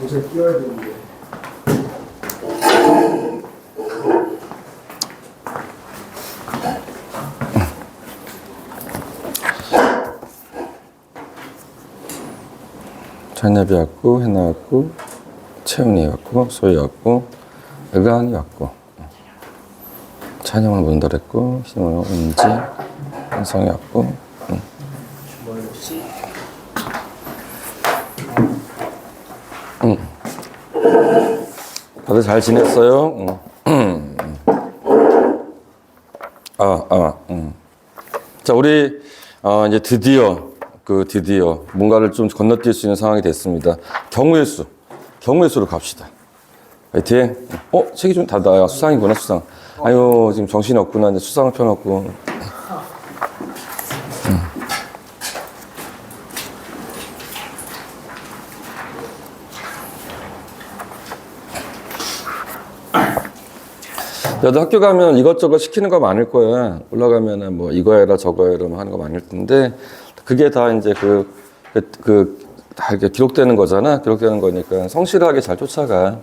옷에 끼워야 되는데. 잔엽이 왔고, 해나 왔고, 채은이 왔고, 소희 왔고, 의가은이 왔고, 찬영은 문달했고, 신호는 은지, 한성이 왔고, 다들 잘 지냈어요? 자, 우리 이제 드디어 뭔가를 좀 건너뛸 수 있는 상황이 됐습니다. 경우의 수로 갑시다. 화이팅. 책이 좀 닫아요. 수상이구나, 수상. 아유, 지금 정신이 없구나. 이제 수상을 펴놓고. 너도 학교 가면 이것저것 시키는 거 많을 거야. 올라가면은 뭐 이거 해라 저거 해라 뭐 하는 거 많을 텐데 그게 다 이제 다 이렇게 기록되는 거잖아. 기록되는 거니까 성실하게 잘 쫓아가.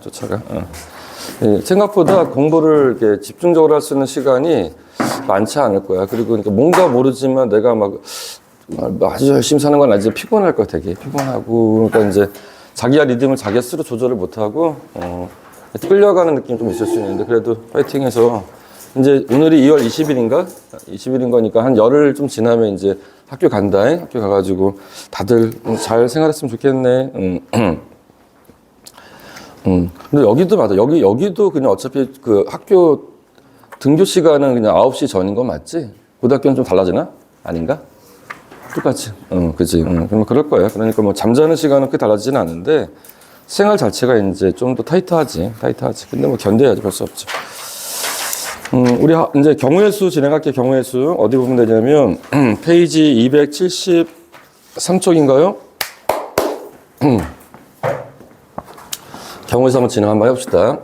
생각보다 공부를 이렇게 집중적으로 할 수 있는 시간이 많지 않을 거야. 그리고 그러니까 뭔가 모르지만 내가 막 아주 열심히 사는 건 아니지 피곤할 거야. 되게 피곤하고 그러니까 이제 자기가 리듬을 자기 스스로 조절을 못하고 끌려가는 느낌이 좀 있을 수 있는데 그래도 파이팅해서 이제 오늘이 2월 20일인가? 20일인 거니까 한 열흘 좀 지나면 이제 학교 간다. 학교 가가지고 다들 잘 생활했으면 좋겠네. 근데 여기도 맞아. 여기도 그냥 어차피 그 학교 등교 시간은 그냥 9시 전인 거 맞지? 고등학교는 좀 달라지나? 아닌가? 똑같이. 그치. 그럼 그럴 거야. 그러니까 뭐 잠자는 시간은 크게 달라지진 않은데 생활 자체가 이제 좀 더 타이트하지. 근데 뭐 견뎌야지. 별 수 없지. 우리 이제 경우의 수 진행할게. 경우의 수 어디 보면 되냐면 페이지 273쪽인가요? 경우의 수 한번 진행 한번 해봅시다.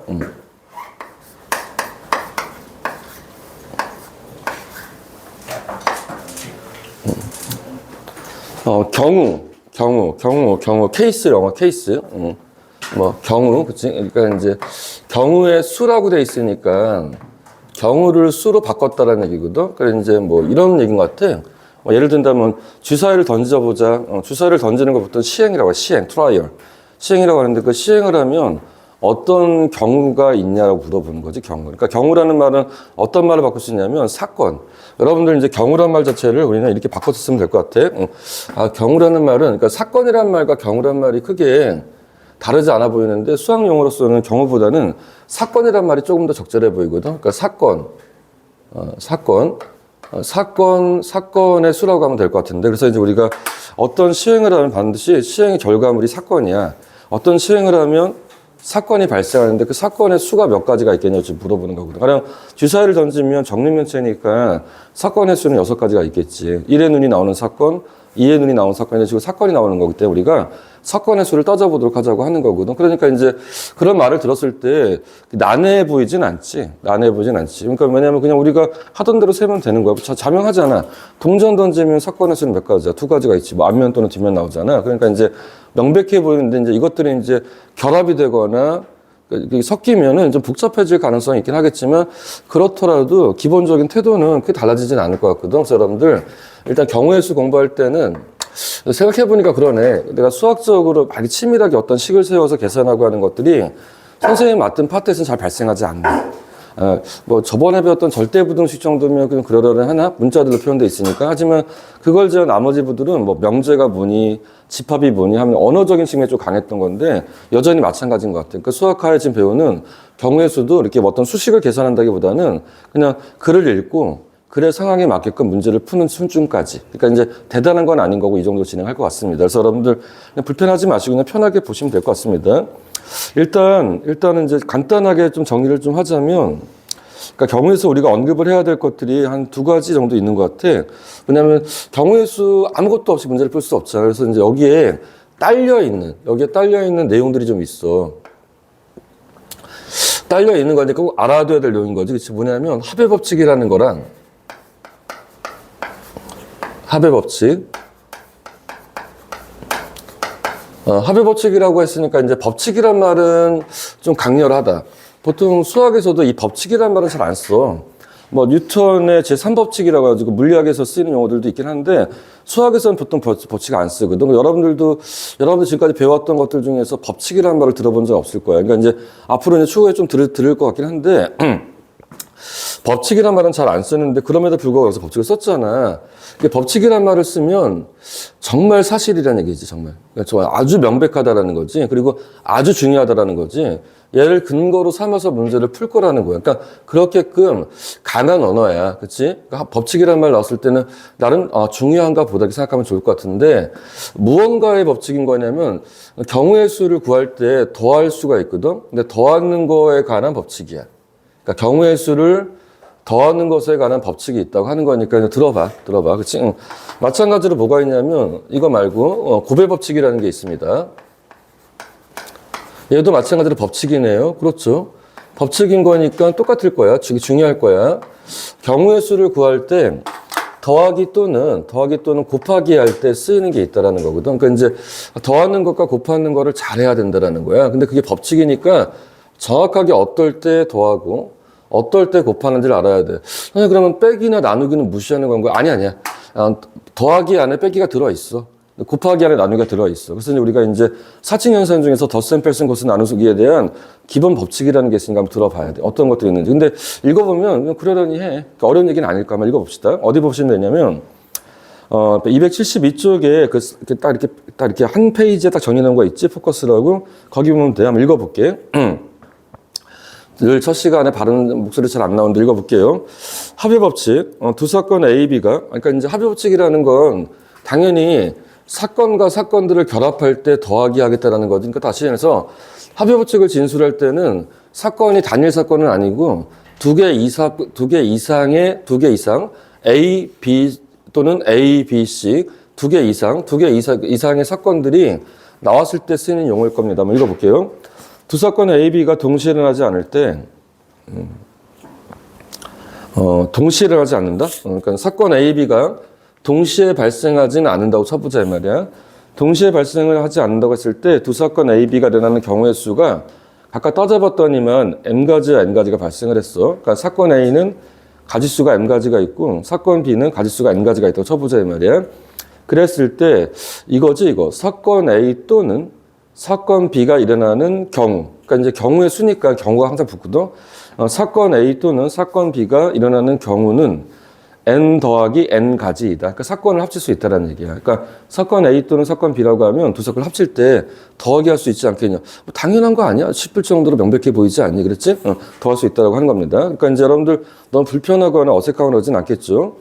경우 케이스 영어 케이스. 뭐 경우 그치? 그러니까 이제 경우의 수라고 돼 있으니까 경우를 수로 바꿨다라는 얘기거든. 그래 이제 뭐 이런 얘기인 것 같아. 예를 든다면 주사위를 던져보자. 주사위를 던지는 것부터 시행이라고 해. 시행이라고 하는데 그 시행을 하면 어떤 경우가 있냐라고 물어보는 거지. 그러니까 경우라는 말은 어떤 말을 바꿀 수 있냐면 사건. 여러분들 이제 경우란 말 자체를 우리는 이렇게 바꿔서 쓰면 될 것 같아. 경우라는 말은 그러니까 사건이란 말과 경우란 말이 크게 다르지 않아 보이는데 수학 용어로서는 경우보다는 사건이란 말이 조금 더 적절해 보이거든. 그러니까 사건의 수라고 하면 될 것 같은데 그래서 이제 우리가 어떤 시행을 하면 반드시 시행의 결과물이 사건이야. 어떤 시행을 하면 사건이 발생하는데 그 사건의 수가 몇 가지가 있겠냐 지금 물어보는 거거든. 가령 주사위를 던지면 정육면체니까 사건의 수는 6가지가 있겠지. 1의 눈이 나오는 사건, 2의 눈이 나오는 사건이 지금 사건이 나오는 거기 때문에 우리가 사건의 수를 따져보도록 하자고 하는 거거든. 그러니까 이제 그런 말을 들었을 때 난해해 보이진 않지. 그러니까 왜냐면 그냥 우리가 하던 대로 세면 되는 거야. 자명하잖아. 동전 던지면 사건의 수는 몇 가지야? 2가지가 있지. 뭐 앞면 또는 뒷면 나오잖아. 그러니까 이제 명백해 보이는데 이제 이것들이 이제 결합이 되거나 섞이면은 좀 복잡해질 가능성이 있긴 하겠지만 그렇더라도 기본적인 태도는 크게 달라지진 않을 것 같거든. 그래서 여러분들 일단 경우의 수 공부할 때는 생각해보니까 그러네. 내가 수학적으로 많이 치밀하게 어떤 식을 세워서 계산하고 하는 것들이 선생님이 맡은 파트에서는 잘 발생하지 않나. 뭐 저번에 배웠던 절대부등식 정도면 그냥 그러려니 하나 문자들로 표현되어 있으니까. 하지만 그걸 제한 나머지 부들은 뭐 명제가 뭐니 집합이 뭐니 하면 언어적인 측면이 좀 강했던 건데 여전히 마찬가지인 것 같아요. 그러니까 수학하에 지금 배우는 경우의 수도 이렇게 어떤 수식을 계산한다기보다는 그냥 글을 읽고 글의 상황에 맞게끔 문제를 푸는 수준까지. 그러니까 이제 대단한 건 아닌 거고 이 정도 진행할 것 같습니다. 그래서 여러분들 그냥 불편하지 마시고 그냥 편하게 보시면 될 것 같습니다. 일단은 이제 간단하게 좀 정리를 좀 하자면 그러니까 경우의 수 우리가 언급을 해야 될 것들이 한 두 가지 정도 있는 것 같아. 왜냐하면 경우의 수 아무것도 없이 문제를 풀 수 없잖아. 그래서 이제 여기에 딸려 있는 내용들이 좀 있어. 딸려 있는 거니까 꼭 알아둬야 될 내용인 거지. 그치? 뭐냐면 합의 법칙이라는 거랑 합의 법칙. 합의 법칙이라고 했으니까 이제 법칙이란 말은 좀 강렬하다. 보통 수학에서도 이 법칙이란 말은 잘 안 써. 뭐 뉴턴의 제3법칙이라고 해가지고 물리학에서 쓰이는 용어들도 있긴 한데 수학에서는 보통 법칙 안 쓰거든. 여러분들 지금까지 배웠던 것들 중에서 법칙이라는 말을 들어본 적 없을 거야. 그러니까 이제 앞으로 이제 추후에 좀 들을 것 같긴 한데 법칙이란 말은 잘 안 쓰는데 그럼에도 불구하고 여기서 법칙을 썼잖아. 법칙이란 말을 쓰면 정말 사실이라는 얘기지, 정말. 그러니까 아주 명백하다라는 거지. 그리고 아주 중요하다라는 거지. 얘를 근거로 삼아서 문제를 풀 거라는 거야. 그러니까 그렇게끔 강한 언어야. 그치? 그러니까 법칙이란 말 나왔을 때는 나는 중요한가 보다 이렇게 생각하면 좋을 것 같은데 무언가의 법칙인 거냐면 경우의 수를 구할 때 더할 수가 있거든. 근데 더하는 거에 관한 법칙이야. 그러니까 경우의 수를 더하는 것에 관한 법칙이 있다고 하는 거니까 들어봐. 그치? 마찬가지로 뭐가 있냐면 이거 말고 고배 법칙이라는 게 있습니다. 얘도 마찬가지로 법칙이네요. 그렇죠? 법칙인 거니까 똑같을 거야. 중요할 거야. 경우의 수를 구할 때 더하기 또는 곱하기 할 때 쓰이는 게 있다라는 거거든. 그러니까 이제 더하는 것과 곱하는 거를 잘해야 된다라는 거야. 근데 그게 법칙이니까 정확하게 어떨 때 더하고 어떨 때 곱하는지를 알아야 돼. 아니, 그러면 빼기나 나누기는 무시하는 건가? 아니야. 더하기 안에 빼기가 들어있어. 곱하기 안에 나누기가 들어있어. 그래서 우리가 이제 사칙연산 중에서 덧셈, 뺄셈, 곱셈, 나누기에 대한 기본 법칙이라는 게 있으니까 한번 들어봐야 돼. 어떤 것들이 있는지. 근데 읽어보면 그러려니 해. 그러니까 어려운 얘기는 아닐까. 한번 읽어봅시다. 어디 보시면 되냐면 272쪽에 딱 이렇게 한 페이지에 딱 정리해놓은 거 있지? 포커스라고. 거기 보면 돼. 한번 읽어볼게. 늘 첫 시간에 바른 목소리 잘 안 나오는데 읽어볼게요. 합의 법칙. 두 사건 A, B가. 그러니까 이제 합의 법칙이라는 건 당연히 사건과 사건들을 결합할 때 더하기 하겠다라는 거지. 그러니까 다시 해서 합의 법칙을 진술할 때는 사건이 단일 사건은 아니고 두 개 이상 A, B 또는 A, B, C 두 개 이상의 사건들이 나왔을 때 쓰이는 용어일 겁니다. 한번 읽어볼게요. 두 사건 A, B가 동시에 일어나지 않을 때 동시에 일어나지 않는다? 그러니까 사건 A, B가 동시에 발생하지는 않는다고 쳐보자 이 말이야. 동시에 발생을 하지 않는다고 했을 때 두 사건 A, B가 일어나는 경우의 수가 각각 따져봤더니만 M가지와 N가지가 발생을 했어. 그러니까 사건 A는 가지수가 M가지가 있고 사건 B는 가지수가 N가지가 있다고 쳐보자 이 말이야. 그랬을 때 이거 사건 A 또는 사건 B가 일어나는 경우. 그러니까 이제 경우의 수니까 경우가 항상 붙거든. 사건 A 또는 사건 B가 일어나는 경우는 N 더하기 N 가지이다. 그러니까 사건을 합칠 수 있다는 얘기야. 그러니까 사건 A 또는 사건 B라고 하면 두 사건을 합칠 때 더하기 할 수 있지 않겠냐. 뭐 당연한 거 아니야? 싶을 정도로 명백해 보이지 않니? 그랬지? 더할 수 있다고 하는 겁니다. 그러니까 이제 여러분들 너무 불편하거나 어색하거나 그러진 않겠죠?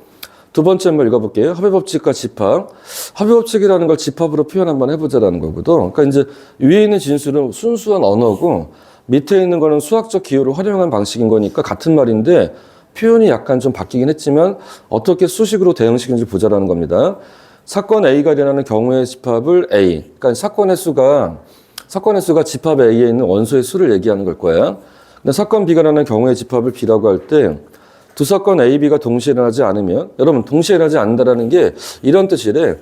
두 번째 한번 읽어볼게요. 합의법칙과 집합. 합의법칙이라는 걸 집합으로 표현 한번 해보자라는 거거든. 그러니까 이제 위에 있는 진술은 순수한 언어고 밑에 있는 거는 수학적 기호를 활용한 방식인 거니까 같은 말인데 표현이 약간 좀 바뀌긴 했지만 어떻게 수식으로 대응식인지 보자라는 겁니다. 사건 A가 일어나는 경우의 집합을 A. 그러니까 사건의 수가 집합 A에 있는 원소의 수를 얘기하는 걸 거야. 근데 사건 B가 일어나는 경우의 집합을 B라고 할 때 두 사건 A, B가 동시에 일어나지 않으면 여러분 동시에 일어나지 않는다라는 게 이런 뜻이래.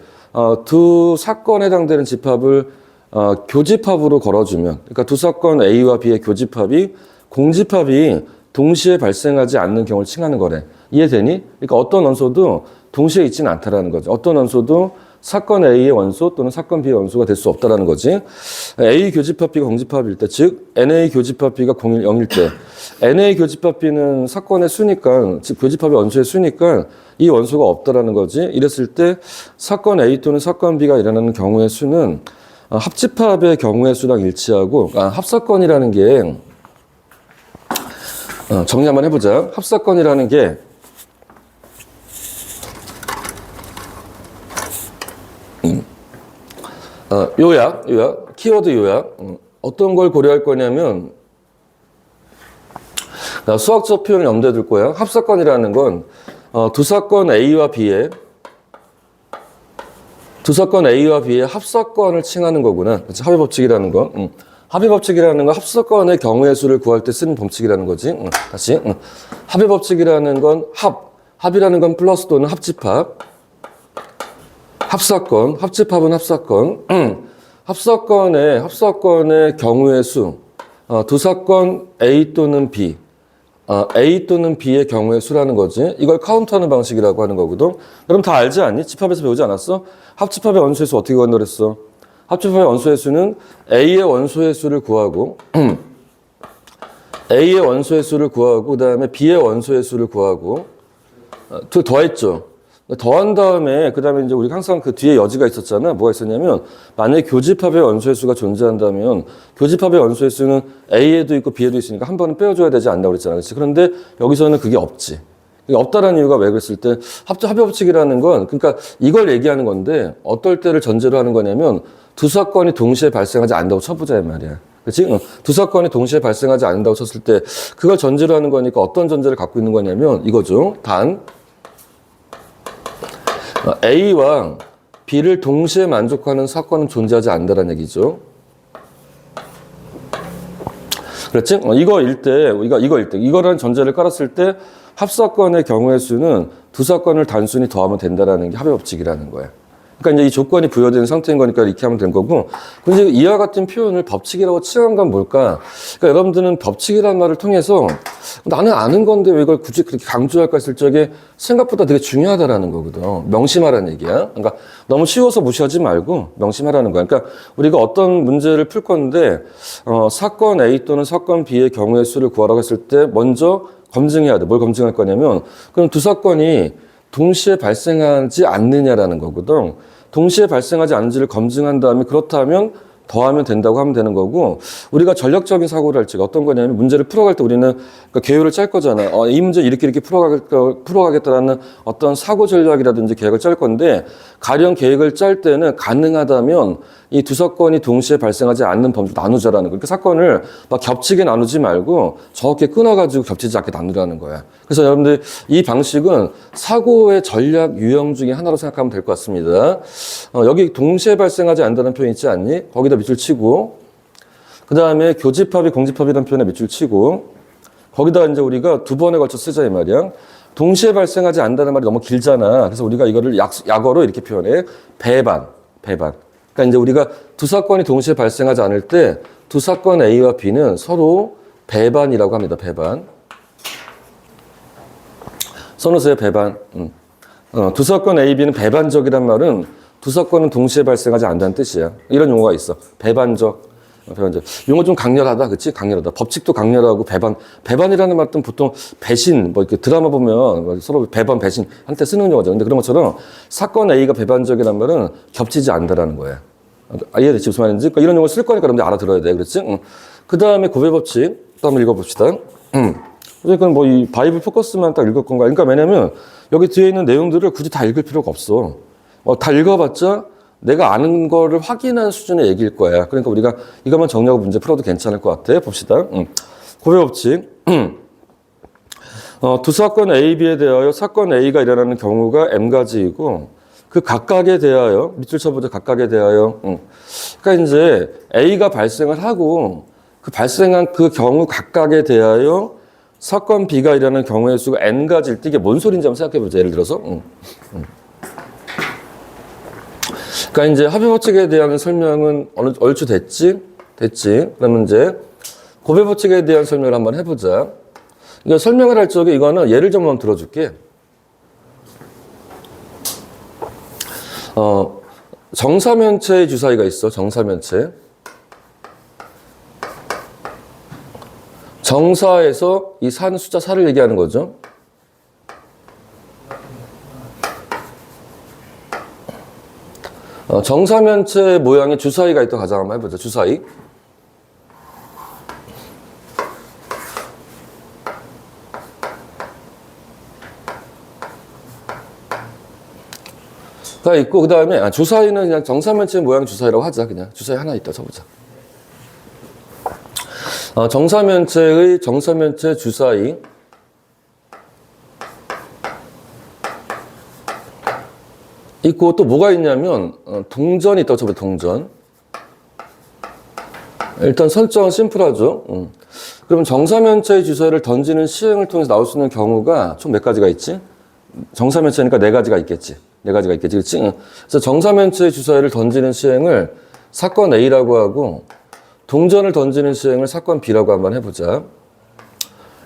두 사건에 해당되는 집합을 교집합으로 걸어주면 그러니까 두 사건 A와 B의 교집합이 공집합이 동시에 발생하지 않는 경우를 칭하는 거래. 이해되니? 그러니까 어떤 원소도 동시에 있지는 않다라는 거죠. 어떤 원소도 사건 A의 원소 또는 사건 B의 원소가 될 수 없다라는 거지. A 교집합 B가 공집합일 때, 즉 NA 교집합 B가 0일, 0일 때 NA 교집합 B는 사건의 수니까, 즉 교집합의 원소의 수니까 이 원소가 없다라는 거지. 이랬을 때 사건 A 또는 사건 B가 일어나는 경우의 수는 합집합의 경우의 수랑 일치하고 합사건이라는 게 정리 한번 해보자. 합사건이라는 게 요약, 키워드 요약. 어떤 걸 고려할 거냐면 수학적 표현을 염두에 둘 거야. 합사건이라는 건 두 사건 A와 B의 합사건을 칭하는 거구나. 그치? 합의법칙이라는 건. 합의법칙이라는 건 합사건의 경우의 수를 구할 때 쓰는 법칙이라는 거지. 다시. 합의법칙이라는 건 합이라는 건 플러스 또는 합집합. 합사건, 합집합은 합사건. 합사건의 경우의 수. 두 사건 A 또는 B. A 또는 B의 경우의 수라는 거지. 이걸 카운트하는 방식이라고 하는 거거든. 여러분 다 알지 않니? 집합에서 배우지 않았어? 합집합의 원소의 수 어떻게 구한다 그랬어? 합집합의 원소의 수는 A의 원소의 수를 구하고 A의 원소의 수를 구하고 그 다음에 B의 원소의 수를 구하고 더했죠. 더한 다음에 그 다음에 이제 우리가 항상 그 뒤에 여지가 있었잖아. 뭐가 있었냐면 만약에 교집합의 원소의 수가 존재한다면 교집합의 원소의 수는 A에도 있고 B에도 있으니까 한 번은 빼어줘야 되지 않나 그랬잖아. 그렇지? 그런데 여기서는 그게 없지. 그게 없다라는 이유가 왜 그랬을 때 합의법칙이라는 건 그러니까 이걸 얘기하는 건데 어떨 때를 전제로 하는 거냐면 두 사건이 동시에 발생하지 않는다고 쳐보자 이 말이야. 그렇지? 두 사건이 동시에 발생하지 않는다고 쳤을 때 그걸 전제로 하는 거니까 어떤 전제를 갖고 있는 거냐면 이거죠. 단 A와 B를 동시에 만족하는 사건은 존재하지 않는다는 얘기죠. 그렇지? 이거일 때, 이거라는 전제를 깔았을 때 합사건의 경우의 수는 두 사건을 단순히 더하면 된다는 게 합의법칙이라는 거야. 그러니까 이제 이 조건이 부여된 상태인 거니까 이렇게 하면 된 거고. 근데 이와 같은 표현을 법칙이라고 칭한 건 뭘까? 그러니까 여러분들은 법칙이라는 말을 통해서 나는 아는 건데 왜 이걸 굳이 그렇게 강조할까 했을 적에 생각보다 되게 중요하다라는 거거든. 명심하라는 얘기야. 그러니까 너무 쉬워서 무시하지 말고 명심하라는 거야. 그러니까 우리가 어떤 문제를 풀 건데 사건 A 또는 사건 B의 경우의 수를 구하라고 했을 때 먼저 검증해야 돼. 뭘 검증할 거냐면 그럼 두 사건이 동시에 발생하지 않느냐라는 거거든. 동시에 발생하지 않은지를 검증한 다음에 그렇다면 더하면 된다고 하면 되는 거고 우리가 전략적인 사고를 할 적에 어떤 거냐면 문제를 풀어갈 때 우리는 그러니까 계획을 짤 거잖아. 이 문제 이렇게 풀어가겠다라는 어떤 사고 전략이라든지 계획을 짤 건데 가령 계획을 짤 때는 가능하다면 이 두 사건이 동시에 발생하지 않는 범위로 나누자라는 거예요. 그 사건을 막 겹치게 나누지 말고 저렇게 끊어가지고 겹치지 않게 나누라는 거야. 그래서 여러분들 이 방식은 사고의 전략 유형 중에 하나로 생각하면 될 것 같습니다. 여기 동시에 발생하지 않는다는 표현 있지 않니? 거기다 밑줄 치고 그 다음에 교집합이 공집합이라는 표현에 밑줄 치고 거기다 이제 우리가 두 번에 걸쳐 쓰자 이 말이야. 동시에 발생하지 않는다는 말이 너무 길잖아. 그래서 우리가 이거를 약어로 이렇게 표현해. 배반. 그러니까 이제 우리가 두 사건이 동시에 발생하지 않을 때 두 사건 A와 B는 서로 배반이라고 합니다. 배반. 써놓으세요. 배반. 두 사건 A, B는 배반적이란 말은 두 사건은 동시에 발생하지 않는다는 뜻이야. 이런 용어가 있어. 배반적. 용어 좀 강렬하다. 그치? 강렬하다. 법칙도 강렬하고 배반이라는 말은 보통 배신, 뭐 이렇게 드라마 보면 서로 배반, 배신 한테 쓰는 용어죠. 근데 그런 것처럼 사건 A가 배반적이란 말은 겹치지 않는다라는 거야. 이해되지? 무슨 말인지? 그러니까 이런 용어 쓸 거니까 여러분들 알아들어야 돼. 그렇지? 그 다음에 고배법칙. 또 한번 읽어봅시다. 그러니까 뭐 이 바이블 포커스만 딱 읽을 건가? 그러니까 왜냐면 여기 뒤에 있는 내용들을 굳이 다 읽을 필요가 없어. 다 읽어봤자 내가 아는 거를 확인한 수준의 얘기일 거야. 그러니까 우리가 이것만 정리하고 문제 풀어도 괜찮을 것 같아. 봅시다. 고배법칙. 두 사건 A, B에 대하여 사건 A가 일어나는 경우가 M가지이고 그 각각에 대하여 밑줄 쳐보자. 각각에 대하여. 그러니까 이제 A가 발생을 하고 그 발생한 그 경우 각각에 대하여 사건 B가 일어나는 경우의 수가 N가지일 때 이게 뭔 소리인지 한번 생각해보자. 예를 들어서. 그러니까 이제 합의법칙에 대한 설명은 얼추 됐지? 그러면 이제 고배법칙에 대한 설명을 한번 해보자. 그러니까 설명을 할 적에 이거는 예를 좀 한번 들어줄게. 정사면체의 주사위가 있어. 정사면체. 정사에서 이 산 숫자 4를 얘기하는 거죠. 정사면체 모양의 주사위가 있다 가자 한번 해보자. 주사위. 가 있고 그 다음에 주사위는 그냥 정사면체 모양 주사위라고 하자. 그냥 주사위 하나 있다 쳐보자. 정사면체의 정사면체 주사위 있고 또 뭐가 있냐면 동전이 있다고 쳐봐요. 동전. 일단 설정은 심플하죠. 그럼 정사면체의 주사위를 던지는 시행을 통해서 나올 수 있는 경우가 총 몇 가지가 있지? 정사면체니까 네 가지가 있겠지. 네 가지가 있겠지. 그렇지? 그래서 정사면체의 주사위를 던지는 시행을 사건 A라고 하고 동전을 던지는 시행을 사건 B라고 한번 해보자.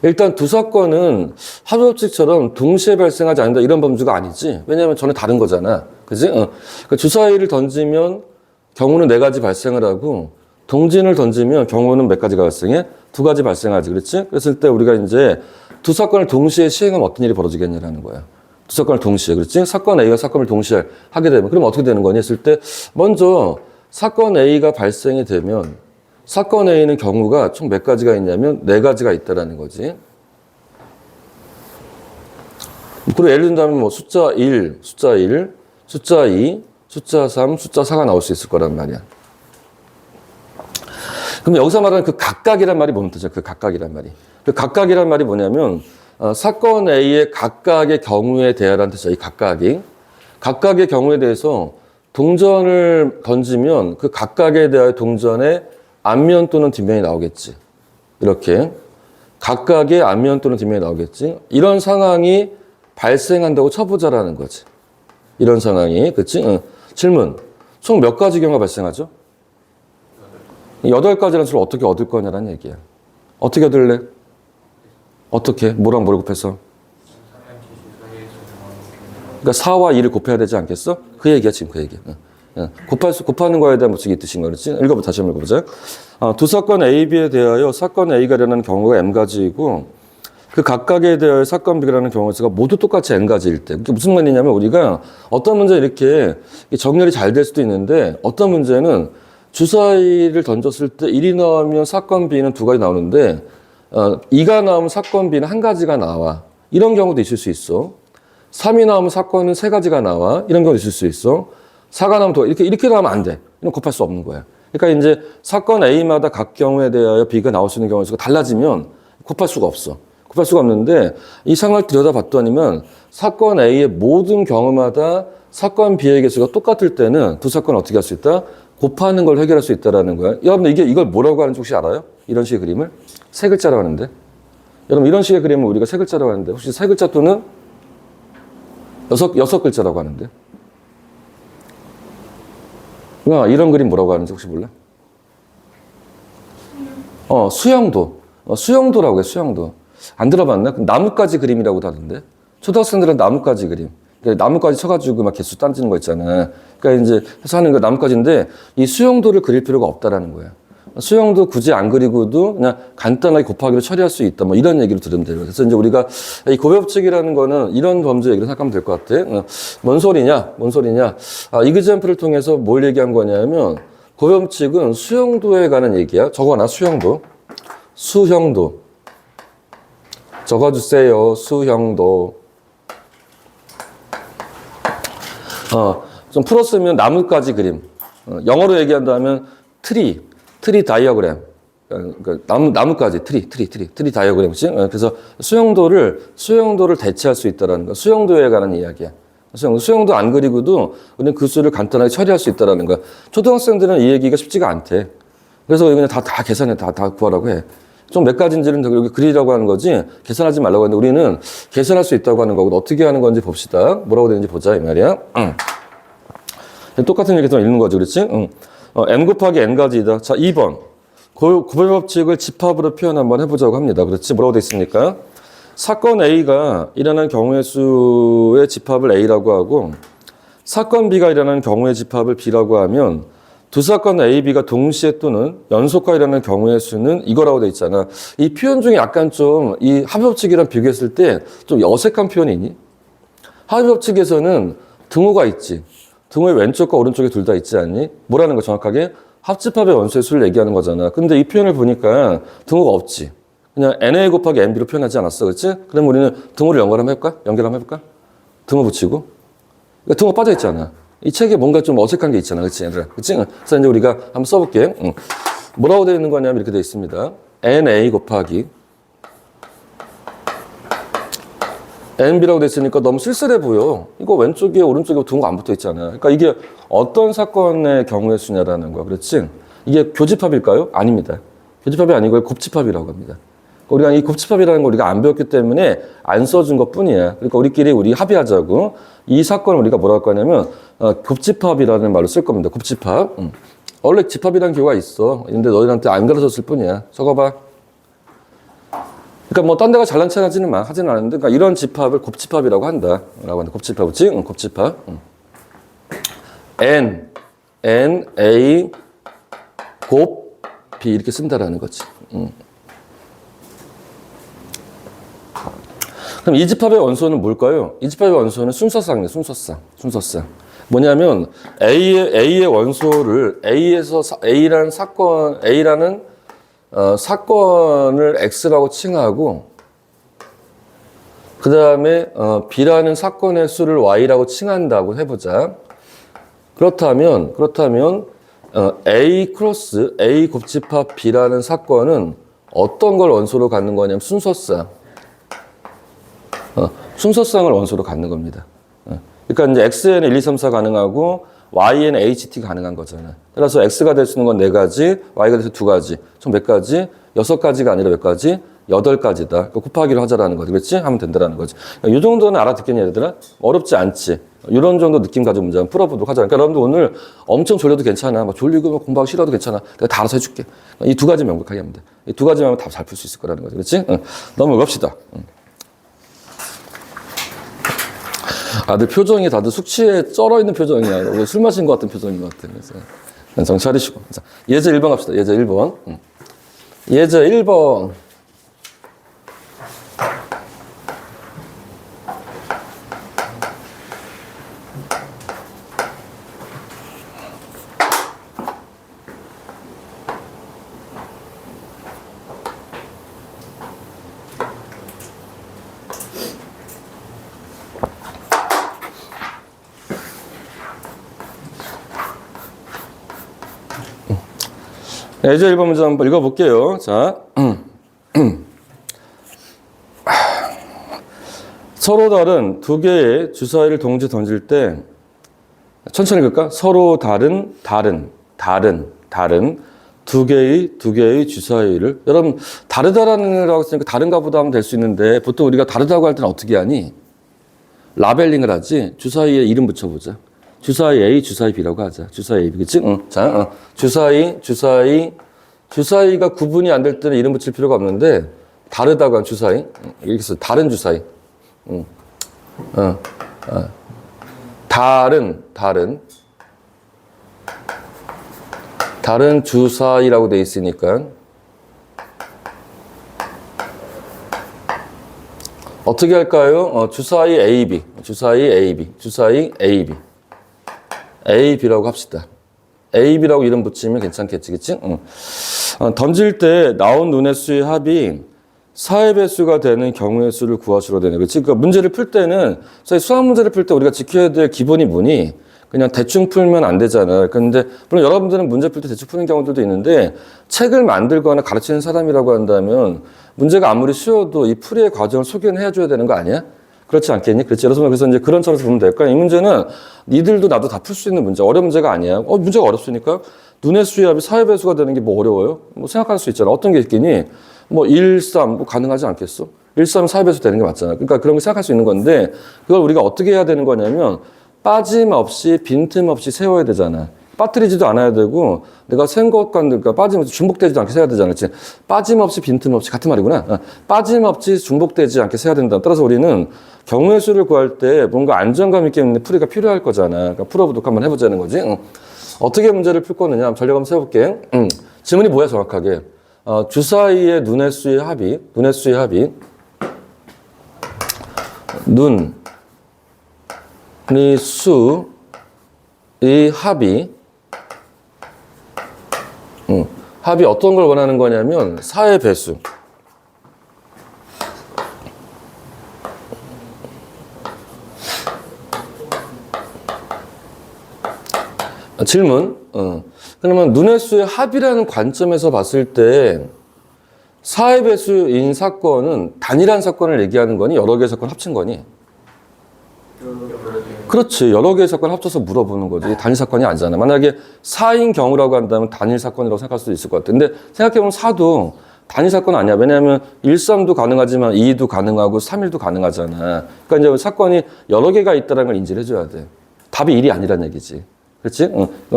일단 두 사건은 합의법칙처럼 동시에 발생하지 않는다 이런 범주가 아니지. 왜냐하면 전혀 다른 거잖아. 그지? 그러니까 주사위를 던지면 경우는 네 가지 발생을 하고 동전을 던지면 경우는 몇 가지가 발생해? 두 가지 발생하지. 그렇지? 그랬을 때 우리가 이제 두 사건을 동시에 시행하면 어떤 일이 벌어지겠냐라는 거야. 두 사건을 동시에. 그렇지? 사건 A와 사건을 동시에 하게 되면 그럼 어떻게 되는 거니? 했을 때 먼저 사건 A가 발생이 되면 사건 A는 경우가 총 몇 가지가 있냐면 네 가지가 있다라는 거지. 그리고 예를 든다면 뭐 숫자 1, 숫자 2, 숫자 3, 숫자 4가 나올 수 있을 거란 말이야. 그럼 여기서 말하는 그 각각이란 말이 뭔 뜻이야? 그 각각이란 말이. 그 각각이란 말이 뭐냐면 사건 A의 각각의 경우에 대하라는 뜻이야. 이 각각이. 각각의 경우에 대해서 동전을 던지면 그 각각에 대하여 동전의 앞면 또는 뒷면이 나오겠지. 이렇게. 각각의 앞면 또는 뒷면이 나오겠지. 이런 상황이 발생한다고 쳐보자라는 거지. 이런 상황이. 그치? 질문. 총 몇 가지 경우가 발생하죠? 8가지라는 수를 어떻게 얻을 거냐라는 얘기야. 어떻게 얻을래? 어떻게? 뭐랑 뭐를 곱해서? 그러니까 4와 2를 곱해야 되지 않겠어? 그 얘기야, 지금 그 얘기야. 곱하는 거에 대한 법칙이 뜻인 거 그렇지? 다시 한번 읽어보자. 두 사건 A, B에 대하여 사건 A가 일어나는 경우가 M가지이고 그 각각에 대하여 사건 B가 일어나는 경우 수가 모두 똑같이 N가지일 때. 그게 무슨 말이냐면 우리가 어떤 문제 이렇게 정렬이 잘 될 수도 있는데 어떤 문제는 주사위를 던졌을 때 1이 나오면 사건 B는 두 가지 나오는데 2가 나오면 사건 B는 한 가지가 나와. 이런 경우도 있을 수 있어. 3이 나오면 사건은 세 가지가 나와. 이런 경우도 있을 수 있어. 4가 나오면 더 이렇게 나오면 안 돼. 이건 곱할 수 없는 거야. 그러니까 이제 사건 A마다 각 경우에 대하여 B가 나올 수 있는 경우의 수가 달라지면 곱할 수가 없어. 곱할 수가 없는데 이 상황을 들여다봤더니만 사건 A의 모든 경우마다 사건 B의 개수가 똑같을 때는 두 사건을 어떻게 할 수 있다? 곱하는 걸 해결할 수 있다는 거야. 여러분 이걸 뭐라고 하는지 혹시 알아요? 이런 식의 그림을? 세 글자라고 하는데. 여러분 이런 식의 그림을 우리가 세 글자라고 하는데 혹시 세 글자 또는 여섯 글자라고 하는데. 이런 그림 뭐라고 하는지 혹시 몰라? 수영도. 수영도라고 해, 수영도. 안 들어봤나? 나뭇가지 그림이라고도 하던데. 초등학생들은 나뭇가지 그림. 그러니까 나뭇가지 쳐가지고 막 개수 딴지는 거 있잖아. 그러니까 이제 해서 하는 거 나뭇가지인데 이 수영도를 그릴 필요가 없다라는 거야. 수영도 굳이 안 그리고도 그냥 간단하게 곱하기로 처리할 수 있다. 뭐 이런 얘기를 들으면 돼요. 그래서 이제 우리가 이 곱법칙이라는 거는 이런 범주 얘기를 생각하면 될 것 같아. 뭔 소리냐? 이그젠플을 통해서 뭘 얘기한 거냐면 곱법칙은 수영도에 관한 얘기야. 적어놔, 수영도. 적어주세요, 수영도. 좀 풀었으면 나뭇가지 그림. 영어로 얘기한다면 트리 다이어그램. 그러니까 나뭇가지, 트리 다이어그램. 그래서 수영도를 대체할 수 있다라는 거. 수영도에 관한 이야기야. 수영도 안 그리고도 우리는 그 수를 간단하게 처리할 수 있다라는 거야. 초등학생들은 이 얘기가 쉽지가 않대. 그래서 그냥 다 계산해, 다 구하라고 해. 좀 몇 가지인지는 여기 그리라고 하는 거지, 계산하지 말라고 하는데 우리는 계산할 수 있다고 하는 거고, 어떻게 하는 건지 봅시다. 뭐라고 되는지 보자, 이 말이야. 똑같은 얘기 좀 읽는 거지, 그렇지? m 곱하기 n가지이다. 자, 2번. 구별법칙을 집합으로 표현 한번 해보자고 합니다. 그렇지? 뭐라고 돼 있습니까? 사건 A가 일어난 경우의 수의 집합을 A라고 하고, 사건 B가 일어나는 경우의 집합을 B라고 하면, 두 사건 A, B가 동시에 또는 연속과 일어나는 경우의 수는 이거라고 돼 있잖아. 이 표현 중에 약간 좀 이 합의법칙이랑 비교했을 때 좀 어색한 표현이 있니? 합의법칙에서는 등호가 있지. 등호의 왼쪽과 오른쪽에 둘 다 있지 않니? 뭐라는 거 정확하게? 합집합의 원소의 수를 얘기하는 거잖아. 근데 이 표현을 보니까 등호가 없지. 그냥 NA 곱하기 NB로 표현하지 않았어. 그렇지? 그럼 우리는 등호를 연결 한번 해볼까? 등호 붙이고. 그러니까 등호 빠져 있잖아. 이 책에 뭔가 좀 어색한 게 있잖아. 그치? 얘들아. 그치? 그래서 이제 우리가 한번 써볼게. 뭐라고 되어 있는 거냐면 이렇게 되어 있습니다. NA 곱하기 NB라고 됐으니까 너무 쓸쓸해 보여. 이거 왼쪽에 오른쪽에 둔 거 안 붙어 있잖아. 그러니까 이게 어떤 사건의 경우의 수냐라는 거야. 그렇지? 이게 교집합일까요? 아닙니다. 교집합이 아니고 곱집합이라고 합니다. 우리가 이 곱집합이라는 걸 우리가 안 배웠기 때문에 안 써준 것 뿐이야. 그러니까 우리 합의하자고. 이 사건을 우리가 뭐라고 할 거냐면 곱집합이라는 말을 쓸 겁니다. 곱집합. 원래 집합이라는 경우가 있어. 근데 너희한테 안 가르쳤을 뿐이야. 적어봐. 그러니까 뭐 딴 데가 잘난 척 하지는 않는데, 그러니까 이런 집합을 곱집합이라고 한다. 라고 한다. 곱집합, 그치? 곱집합. N, A, 곱, B 이렇게 쓴다라는 거지. 그럼 이 집합의 원소는 뭘까요? 이 집합의 원소는 순서쌍이에요. 순서쌍. 뭐냐면 A의 원소를 A라는 사건을 X라고 칭하고 그 다음에 B라는 사건의 수를 Y라고 칭한다고 해보자. 그렇다면 A 크로스 A 곱집합 B라는 사건은 어떤 걸 원소로 갖는 거냐면 순서쌍을 원소로 갖는 겁니다. 그러니까 이제 X에는 1, 2, 3, 4 가능하고 Y에는 HT 가능한 거잖아. 따라서 X가 될 수 있는 건 4가지, Y가 될 수 2가지. 총 몇 가지? 6가지가 아니라 몇 가지? 8가지다. 그러니까 곱하기로 하자라는 거지. 그렇지? 하면 된다라는 거지. 그러니까 이 정도는 알아듣겠냐, 얘들아? 어렵지 않지? 이런 정도 느낌 가지고 문제 한번 풀어보도록 하자. 그러니까 여러분들 오늘 엄청 졸려도 괜찮아. 막 졸리고 공부하기 싫어도 괜찮아. 내가 다 알아서 해줄게. 이 2가지 명백하게 하면 돼. 이 2가지만 하면 다 잘 풀 수 있을 거라는 거지. 그렇지? 넘어갑시다. 다들 표정이 다들 숙취에 쩔어 있는 표정이야. 술 마신 것 같은 표정인 것 같아. 그래서 정신 차리시고. 자, 예제 1번 갑시다. 예제 1번. 예제 1번. 예제 1번 문제 한번 읽어볼게요. 자, 서로 다른 2개의 주사위를 동시에 던질 때 천천히 읽을까? 서로 다른 2개의 주사위를 여러분 다르다라는 거라고 했으니까 다른가 보다 하면 될 수 있는데 보통 우리가 다르다고 할 때는 어떻게 하니? 라벨링을 하지. 주사위에 이름 붙여보자. 주사위 A, 주사위 B라고 하자. 주사위 A, B, 그치? 자, 주사위가 구분이 안 될 때는 이름 붙일 필요가 없는데, 다르다고 한 주사위. 이렇게 써. 다른 주사위. 다른 주사위라고 돼 있으니까. 어떻게 할까요? 주사위 AB. AB라고 합시다. AB라고 이름 붙이면 괜찮겠지, 그치? 던질 때 나온 눈의 수의 합이 4의 배수가 되는 경우의 수를 구하시로 되네. 그치? 그러니까 문제를 풀 때는, 사실 수학 문제를 풀 때 우리가 지켜야 될 기본이 뭐니? 그냥 대충 풀면 안 되잖아. 근데, 물론 여러분들은 문제 풀 때 대충 푸는 경우들도 있는데, 책을 만들거나 가르치는 사람이라고 한다면, 문제가 아무리 쉬워도 이 풀이의 과정을 소개는 해줘야 되는 거 아니야? 그렇지 않겠니? 그렇지. 그래서 이제 그런 차원에서 보면 될까? 이 문제는 니들도 나도 다 풀 수 있는 문제. 어려운 문제가 아니야. 문제가 어렵으니까 눈의 수의 합이 4의 배수가 되는 게 뭐 어려워요? 뭐 생각할 수 있잖아. 어떤 게 있겠니? 뭐 1, 3, 뭐 가능하지 않겠어? 1, 3, 4의 배수 되는 게 맞잖아. 그러니까 그런 거 생각할 수 있는 건데 그걸 우리가 어떻게 해야 되는 거냐면 빠짐없이 빈틈없이 세워야 되잖아. 빠뜨리지도 않아야 되고 내가 센 것과 그러니까 빠짐없이 중복되지도 않게 세야 되잖아. 그렇지? 빠짐없이 빈틈없이 같은 말이구나. 빠짐없이 중복되지 않게 세야 된다. 따라서 우리는 경우의 수를 구할 때 뭔가 안정감 있게 있는 풀이가 필요할 거잖아. 그러니까 풀어보도록 한번 해보자는 거지. 어떻게 문제를 풀 거느냐 한번 전략 한번 세워볼게. 질문이 뭐야 정확하게? 주사위의 눈의 수의 합이 눈의 수의 합이 어떤 걸 원하는 거냐면 4의 배수. 질문. 그러면 눈의 수의 합이라는 관점에서 봤을 때 4의 배수인 사건은 단일한 사건을 얘기하는 거니 여러 개의 사건을 합친 거니? 그렇지. 여러 개의 사건을 합쳐서 물어보는 거지. 단일 사건이 아니잖아. 만약에 4인 경우라고 한다면 단일 사건이라고 생각할 수도 있을 것 같아. 근데 생각해보면 4도 단일 사건 아니야. 왜냐하면 1, 3도 가능하지만 2도 가능하고 3, 1도 가능하잖아. 그러니까 이제 사건이 여러 개가 있다는 걸 인지를 해줘야 돼. 답이 1이 아니란 얘기지. 그렇지?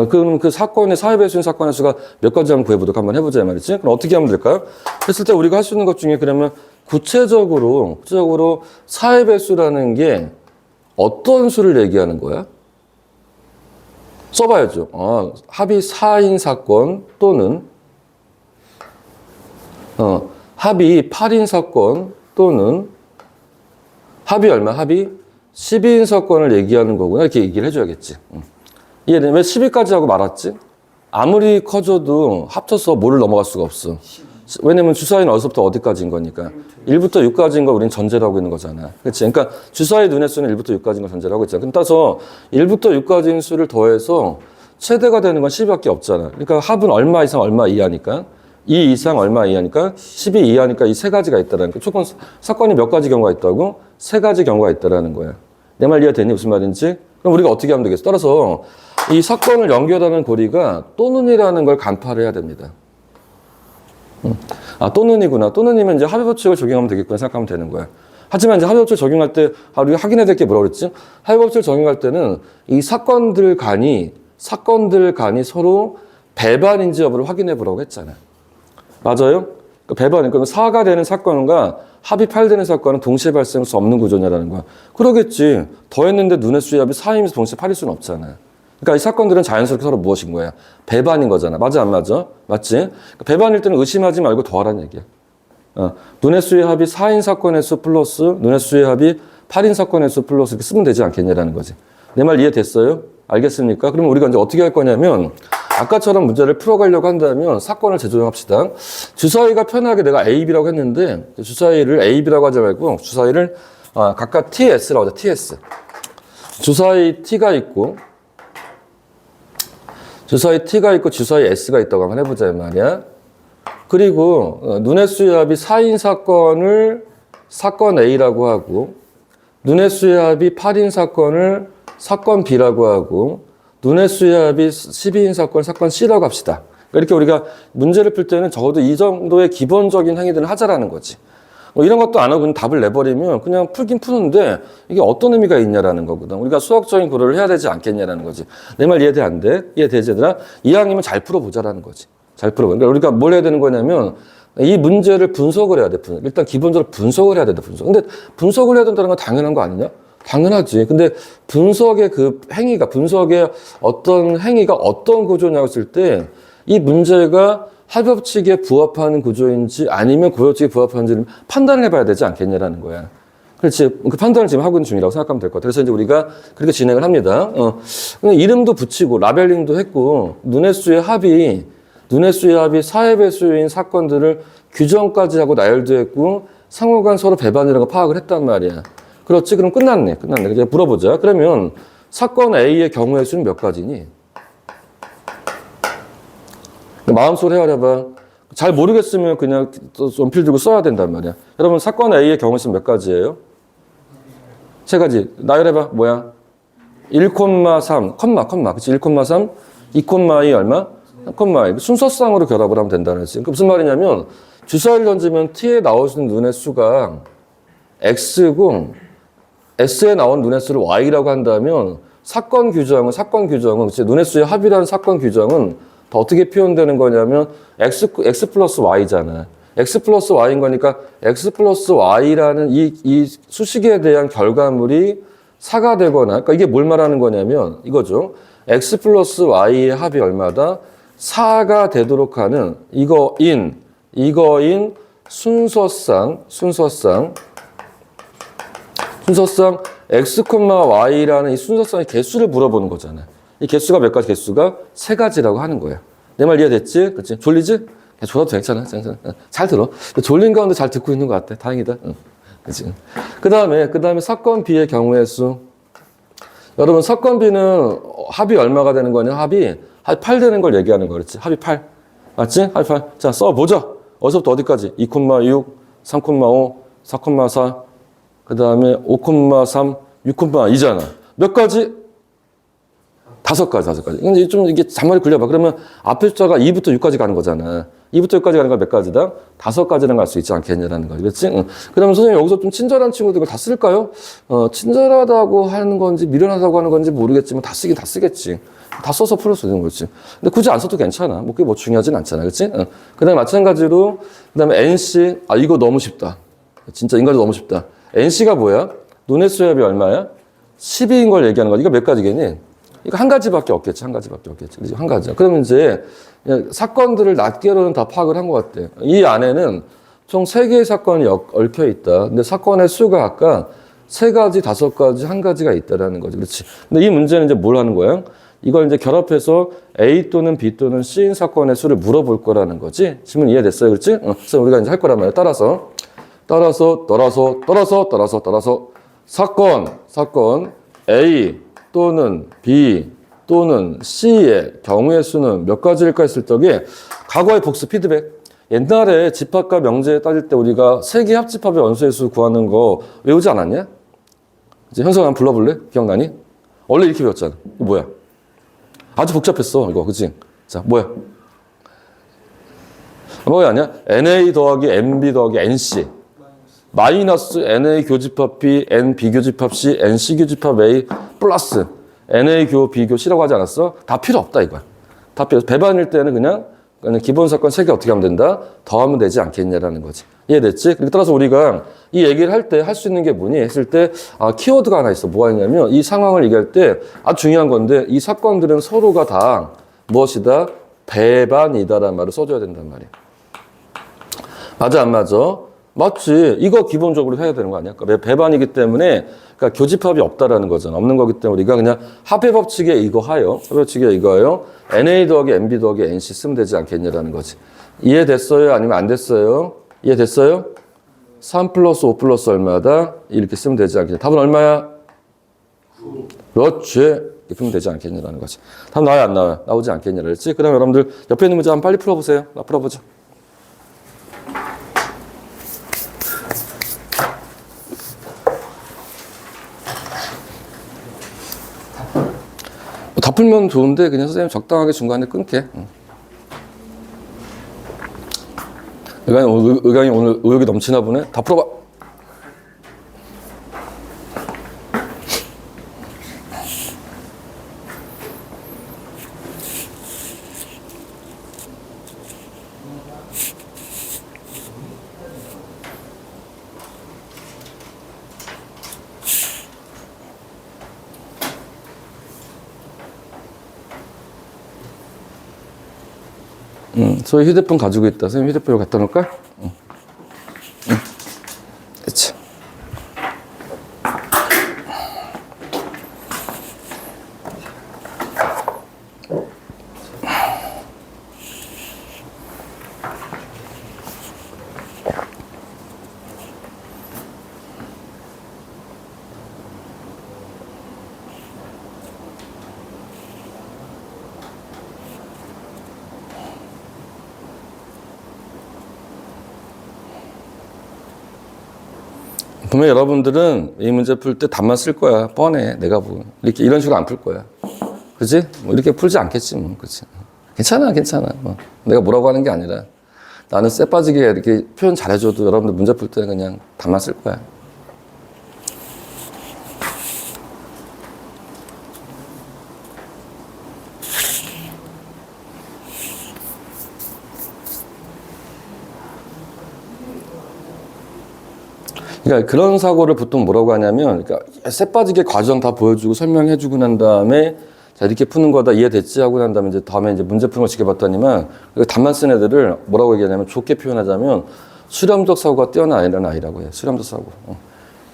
그럼 그 사건의 사회 배수인 사건의 수가 몇 가지 한번 구해보도록 한번 해보자 말이지. 그럼 어떻게 하면 될까요? 그랬을 때 우리가 할 수 있는 것 중에 그러면 구체적으로 사회 배수라는 게 어떤 수를 얘기하는 거야? 써봐야죠. 합이 4인 사건 또는 합이 8인 사건 또는 합이 얼마? 합이 12인 사건을 얘기하는 거구나. 이렇게 얘기를 해줘야겠지. 이해되니? 왜 12까지 하고 말았지? 아무리 커져도 합쳐서 뭐를 넘어갈 수가 없어. 왜냐면 주사위는 어디서부터 어디까지인 거니까. 1부터 6까지인 걸 우리는 전제로 하고 있는 거잖아. 그렇지? 그러니까 주사위 눈의 수는 1부터 6까지인 걸 전제로 하고 있잖아. 그럼 따라서 1부터 6까지인 수를 더해서 최대가 되는 건 10밖에 없잖아. 그러니까 합은 얼마 이상 얼마 이하니까 2 이상 얼마 이하니까 12 이하니까 이 세 가지가 있다라는 거. 조건 사건이 몇 가지 경우가 있다고? 세 가지 경우가 있다라는 거야. 내 말 이해되니? 무슨 말인지? 그럼 우리가 어떻게 하면 되겠어? 따라서 이 사건을 연결하는 고리가 또는이라는 걸 간파를 해야 됩니다. 또는이구나. 또는이면 이제 합의 법칙을 적용하면 되겠구나 생각하면 되는 거야. 하지만 이제 합의 법칙을 적용할 때, 우리가 확인해야 될 게 뭐라고 그랬지? 합의 법칙을 적용할 때는 이 사건들 간이 서로 배반인지 여부를 확인해 보라고 했잖아. 맞아요? 배반, 그러니까 4가 되는 사건과 합이 8 되는 사건은 동시에 발생할 수 없는 구조냐라는 거야. 그러겠지. 더했는데 눈의 수의 합이 4이면서 동시에 8일 수는 없잖아. 그러니까 이 사건들은 자연스럽게 서로 무엇인 거야? 배반인 거잖아. 맞아, 안 맞아? 맞지? 그러니까 배반일 때는 의심하지 말고 더하라는 얘기야. 눈의 수의 합이 4인 사건의 수 플러스 눈의 수의 합이 8인 사건의 수 플러스 이렇게 쓰면 되지 않겠냐라는 거지. 내 말 이해됐어요? 알겠습니까? 그러면 우리가 이제 어떻게 할 거냐면 아까처럼 문제를 풀어가려고 한다면 사건을 재조정합시다. 주사위가 편하게 내가 A, B라고 했는데 주사위를 A, B라고 하지 말고 주사위를 각각 TS라고 하자. TS. 주사위 T가 있고 주사위 T가 있고 주사위 S가 있다고 한번 해보자 이 말이야. 그리고 눈의 수의 합이 4인 사건을 사건 A라고 하고 눈의 수의 합이 8인 사건을 사건 B라고 하고 눈의 수의 합이 12인 사건 C라고 합시다. 이렇게 우리가 문제를 풀 때는 적어도 이 정도의 기본적인 행위들을 하자라는 거지. 이런 것도 안 하고 그냥 답을 내버리면 그냥 풀긴 푸는데 이게 어떤 의미가 있냐라는 거거든. 우리가 수학적인 고려를 해야 되지 않겠냐라는 거지. 내 말 이해돼 안 돼? 이해되지 얘들아? 이왕이면 잘 풀어보자라는 거지. 잘 풀어보자. 그러니까 우리가 뭘 해야 되는 거냐면 이 문제를 분석을 해야 돼. 일단 기본적으로 분석을 해야 된다. 분석. 근데 분석을 해야 된다는 건 당연한 거 아니냐? 당연하지. 근데 분석의 그 행위가, 분석의 어떤 행위가 어떤 구조냐고 했을 때 이 문제가 합의법칙에 부합하는 구조인지 아니면 구조법칙에 부합하는지를 판단을 해봐야 되지 않겠냐라는 거야. 그렇지. 그 판단을 지금 하고 있는 중이라고 생각하면 될 것 같아. 그래서 이제 우리가 그렇게 진행을 합니다. 이름도 붙이고 라벨링도 했고 눈의 수의 합이 4의 배수인 사건들을 규정까지 하고 나열도 했고 상호간 서로 배반이라고 파악을 했단 말이야. 그렇지? 그럼 끝났네. 이제 물어보자. 그러면 사건 A의 경우의 수는 몇 가지니? 마음속으로 헤아려봐. 잘 모르겠으면 그냥 연필 들고 써야 된단 말이야. 여러분, 사건 A의 경우의 수는 몇 가지예요? 세 가지. 나열해봐. 뭐야? 1,3, 그치? 1,3, 2,2 얼마? 3,2. 순서상으로 결합을 하면 된다는 거지. 그러니까 무슨 말이냐면, 주사위를 던지면 T에 나올 수 있는 눈의 수가 X고, S에 나온 눈의 수를 Y라고 한다면, 사건 규정은, 그치? 눈의 수의 합이라는 사건 규정은 더 어떻게 표현되는 거냐면, X 플러스 Y잖아. X 플러스 Y인 거니까, X 플러스 Y라는 이 수식에 대한 결과물이 4가 되거나, 그러니까 이게 뭘 말하는 거냐면, 이거죠. X 플러스 Y의 합이 얼마다? 4가 되도록 하는 이거인 순서상 X, Y라는 이 순서상의 개수를 물어보는 거잖아. 이 개수가 몇 가지? 개수가 3가지라고 하는 거야. 내 말 이해됐지? 그렇지? 졸리지? 졸아도 괜찮아. 잘 들어. 졸린 가운데 잘 듣고 있는 것 같아. 다행이다. 그렇지? 그 다음에 사건 B의 경우의 수. 여러분, 사건 B는 합이 얼마가 되는 거냐? 합이 8 되는 걸 얘기하는 거. 그렇지? 합이 8. 맞지? 합이 8. 자, 써보자. 어디서부터 어디까지? 2,6, 3,5, 4,4, 그 다음에 5,3, 6,2잖아. 몇 가지? 5가지. 근데 좀 이게 잔머리 굴려봐. 그러면 앞에 숫자가 2부터 6까지 가는 거잖아. 2부터 6까지 가는 거 몇 가지다? 5가지는 갈 수 있지 않겠냐라는 거지. 그렇지? 응. 그러면 선생님 여기서 좀 친절한 친구들 이걸 다 쓸까요? 친절하다고 하는 건지 미련하다고 하는 건지 모르겠지만 다 쓰긴 다 쓰겠지. 다 써서 풀을 수 있는 거지. 근데 굳이 안 써도 괜찮아. 뭐 그게 뭐 중요하진 않잖아. 그렇지? 응. 그 다음에 마찬가지로 그 다음에 NC. 이거 너무 쉽다. 진짜 인간도 너무 쉽다. NC가 뭐야? 논의 수압이 얼마야? 12인 걸 얘기하는 거야. 이거 몇 가지겠니? 이거 한 가지밖에 없겠지. 그렇지? 한 가지야. 그러면 이제 사건들을 낱개로는 다 파악을 한 것 같아. 이 안에는 총 3개의 사건이 얽혀 있다. 근데 사건의 수가 아까 3가지, 5가지, 1가지가 있다라는 거지. 그렇지? 근데 이 문제는 이제 뭘 하는 거야? 이걸 이제 결합해서 A 또는 B 또는 C인 사건의 수를 물어볼 거라는 거지. 질문 이해됐어요? 그렇지? 그래서 우리가 이제 할 거란 말이야. 따라서 사건 A 또는 B 또는 C의 경우의 수는 몇 가지일까 했을 적에 과거의 복수 피드백. 옛날에 집합과 명제 따질 때 우리가 세개 합집합의 원소의 수 구하는 거 외우지 않았냐? 이제 현석아 한번 불러볼래? 기억나니? 원래 이렇게 배웠잖아. 이거 뭐야? 아주 복잡했어 이거. 그치? 자 뭐야? 뭐가 아니야? NA 더하기 NB 더하기 NC 마이너스 NA 교집합 B, NB 교집합 C, NC 교집합 A 플러스 NA 교 B 교 C라고 하지 않았어? 다 필요 없다 이거야. 다 필요 없어. 배반일 때는 그냥 기본 사건 3개 어떻게 하면 된다? 더하면 되지 않겠냐라는 거지. 이해됐지? 그리고 따라서 우리가 이 얘기를 할 때 할 수 있는 게 뭐니? 했을 때 키워드가 하나 있어. 뭐가 있냐면 이 상황을 얘기할 때 아주 중요한 건데 이 사건들은 서로가 다 무엇이다? 배반이다라는 말을 써줘야 된단 말이야. 맞아 안 맞아? 맞지. 이거 기본적으로 해야 되는 거 아니야? 그러니까 배반이기 때문에 그러니까 교집합이 없다라는 거잖아. 없는 거기 때문에 우리가 그냥 합의 법칙에 이거 하여 NA 더하기 NB 더하기 NC 쓰면 되지 않겠냐라는 거지. 이해됐어요? 아니면 안 됐어요? 이해됐어요? 3 플러스 5 플러스 얼마다? 이렇게 쓰면 되지 않겠냐. 답은 얼마야? 9. 그렇지. 이렇게 풀면 되지 않겠냐라는 거지. 답 나와요? 안 나와요? 나오지 않겠냐라 그랬지? 그럼 여러분들 옆에 있는 문제 한번 빨리 풀어보세요. 나 풀어보자. 다 풀면 좋은데 그냥 선생님 적당하게 중간에 끊게. 의강이 오늘 의욕이 넘치나 보네. 다 풀어봐. 저희 휴대폰 가지고 있다. 선생님 휴대폰 갖다 놓을까? 그치. 분명히 여러분들은 이 문제 풀 때 답만 쓸 거야. 뻔해. 내가 뭐 이렇게 이런 식으로 안 풀 거야. 그지? 뭐 이렇게 풀지 않겠지 뭐. 그치? 괜찮아. 뭐. 내가 뭐라고 하는 게 아니라 나는 쎄 빠지게 이렇게 표현 잘해줘도 여러분들 문제 풀 때는 그냥 답만 쓸 거야. 그러니까 그런 사고를 보통 뭐라고 하냐면, 그러니까 쎄 빠지게 과정 다 보여주고 설명해주고 난 다음에 자 이렇게 푸는 거다 이해됐지 하고 난 다음에 이제 다음에 이제 문제 푸는 걸 지켜봤더니만 답만 쓴 애들을 뭐라고 얘기하냐면 좋게 표현하자면 수렴적 사고가 뛰어난 아이라고 해. 수렴적 사고.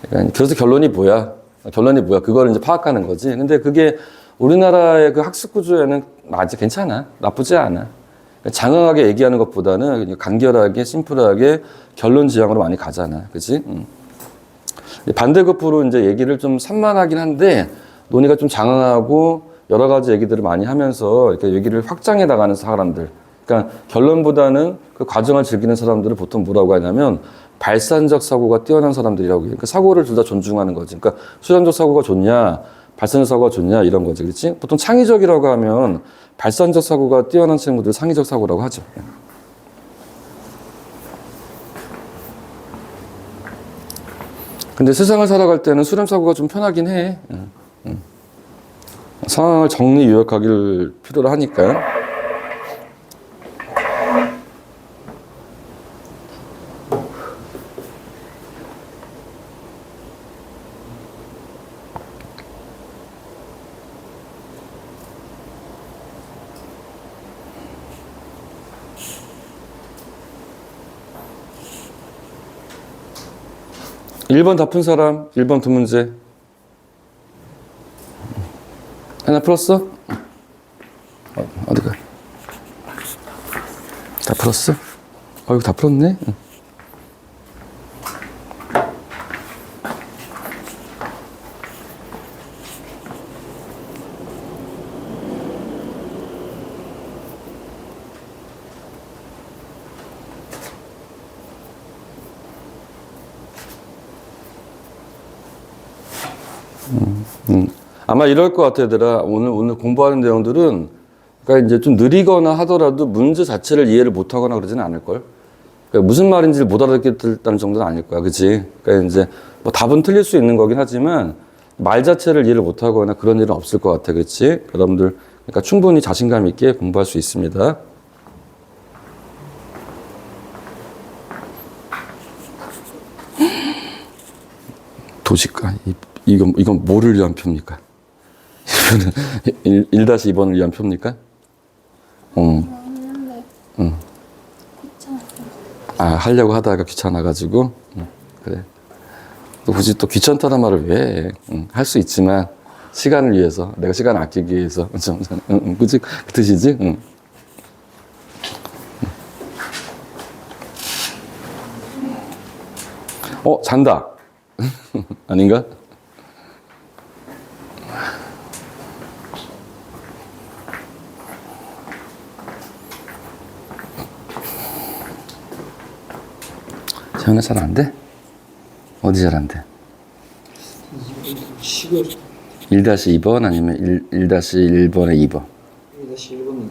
그러니까 그래서 결론이 뭐야? 그거를 이제 파악하는 거지. 근데 그게 우리나라의 그 학습 구조에는 아직 괜찮아. 나쁘지 않아. 장황하게 얘기하는 것보다는 간결하게, 심플하게 결론 지향으로 많이 가잖아. 그치? 반대급부로 이제 얘기를 좀 산만하긴 한데, 논의가 좀 장황하고, 여러 가지 얘기들을 많이 하면서, 이렇게 얘기를 확장해 나가는 사람들. 그러니까 그러니까 결론보다는 그 과정을 즐기는 사람들을 보통 뭐라고 하냐면 발산적 사고가 뛰어난 사람들이라고 해요. 그러니까 사고를 둘 다 존중하는 거지. 그러니까 수렴적 사고가 좋냐, 발산적 사고가 좋냐 이런 거지, 그렇지? 보통 창의적이라고 하면 발산적 사고가 뛰어난 친구들 창의적 사고라고 하죠. 근데 세상을 살아갈 때는 수렴 사고가 좀 편하긴 해. 상황을 정리 요약하기를 필요로 하니까. 일 번 다 푼 사람, 1번 두 문제. 하나 풀었어? 어디가? 다 풀었어? 이거 다 풀었네? 응. 아마 이럴 것 같아, 얘들아. 오늘 공부하는 내용들은, 그러니까 이제 좀 느리거나 하더라도 문제 자체를 이해를 못 하거나 그러지는 않을걸. 그러니까 무슨 말인지를 못 알아듣겠다는 정도는 아닐 거야. 그치? 그러니까 이제 뭐 답은 틀릴 수 있는 거긴 하지만 말 자체를 이해를 못 하거나 그런 일은 없을 것 같아. 그치? 여러분들, 그러니까 충분히 자신감 있게 공부할 수 있습니다. 도시가, 이건 뭐를 위한 표입니까? 1-2번을 위한 표입니까? 했는데 응. 귀찮았어. 아, 하려고 하다가 귀찮아가지고? 그래. 또 굳이 또 귀찮다는 말을 왜 해? 할 수 있지만, 시간을 위해서, 내가 시간을 아끼기 위해서. 그치? 그 뜻이지? 잔다. 아닌가? 재현아 잘 안 돼? 어디 잘 안 돼? 식을 1-2번 아니면 1-1번에 2번? 1-1번은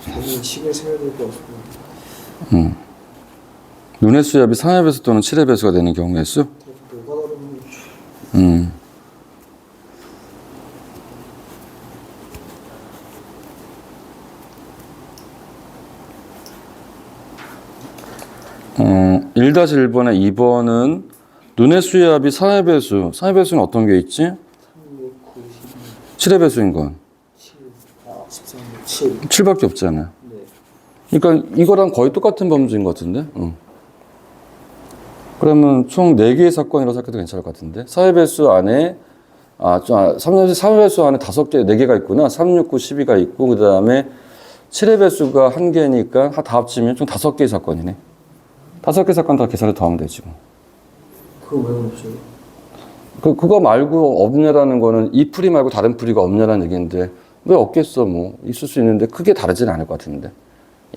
당연히 식을 세워야 될 것 같고 눈의 수압이 3의 배수 또는 7의 배수가 되는 경우의 수? 뭐가 다른 거지? 1-1번에 2번은 눈의 수압이 4의 배수. 4의 배수는 어떤 게 있지? 3, 6, 9, 7의 배수인 건 7, 13, 7. 7밖에 없잖아. 네. 그러니까 이거랑 거의 똑같은 범주인 것 같은데? 그러면 총 4개의 사건이라고 생각해도 괜찮을 것 같은데? 4의 배수 안에 3의 배수 안에 5개, 4개가 있구나. 3, 6, 9, 12가 있고 그 다음에 7의 배수가 1개니까 다 합치면 총 5개의 사건이네. 5개 사건 다 계산을 더하면 되지 뭐. 그거 왜 없어요? 그거 말고 없냐라는 거는 이 풀이 말고 다른 풀이가 없냐라는 얘기인데 왜 없겠어 뭐. 있을 수 있는데 크게 다르지는 않을 것 같은데.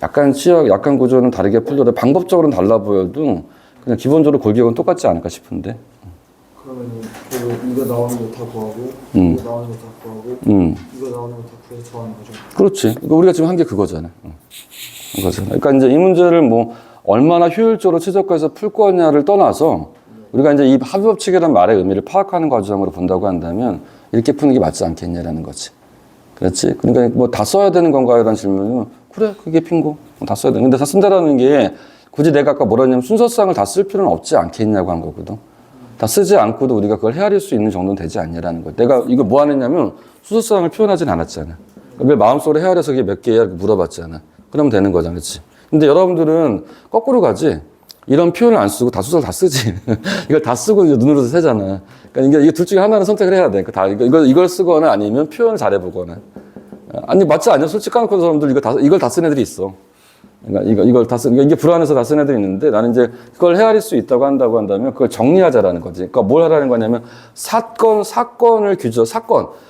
약간 취약, 약간 구조는 다르게 풀려도 방법적으로는 달라 보여도 그냥 기본적으로 골격은 똑같지 않을까 싶은데. 그러면은 이거 나오는 거 다 구하고 이거 나오는 거 다 구하고 이거 나오는 거 다 구해서 더하는 거죠. 그렇지. 그러니까 우리가 지금 한 게 그거잖아. 그거잖아. 그러니까 이제 이 문제를 뭐 얼마나 효율적으로 최적화해서 풀 거냐를 떠나서 우리가 이제 이 합의법칙이라는 말의 의미를 파악하는 과정으로 본다고 한다면 이렇게 푸는 게 맞지 않겠냐라는 거지. 그렇지? 그러니까 뭐 다 써야 되는 건가요? 라는 질문은 그래, 그게 핑고. 다 써야 돼. 근데 다 쓴다라는 게 굳이 내가 아까 뭐라 했냐면 순서상을 다 쓸 필요는 없지 않겠냐고 한 거거든. 다 쓰지 않고도 우리가 그걸 헤아릴 수 있는 정도는 되지 않냐라는 거야. 내가 이거 뭐 하느냐면 순서상을 표현하진 않았잖아. 왜 마음속으로 헤아려서 이게 몇 개야? 이렇게 물어봤잖아. 그러면 되는 거잖아. 그렇지? 근데 여러분들은 거꾸로 가지. 이런 표현을 안 쓰고 다 수서를 다 쓰지. 이걸 다 쓰고 이제 눈으로도 세잖아. 그러니까 이게 둘 중에 하나는 선택을 해야 돼. 이걸 쓰거나 아니면 표현을 잘해보거나. 아니, 맞지 않냐? 솔직히 까놓고 사람들 이걸 다 쓴 애들이 있어. 그러니까 이걸 다 그러니까 이게 불안해서 다 쓴 애들이 있는데 나는 이제 그걸 헤아릴 수 있다고 한다고 한다면 그걸 정리하자라는 거지. 그러니까 뭘 하라는 거냐면 사건을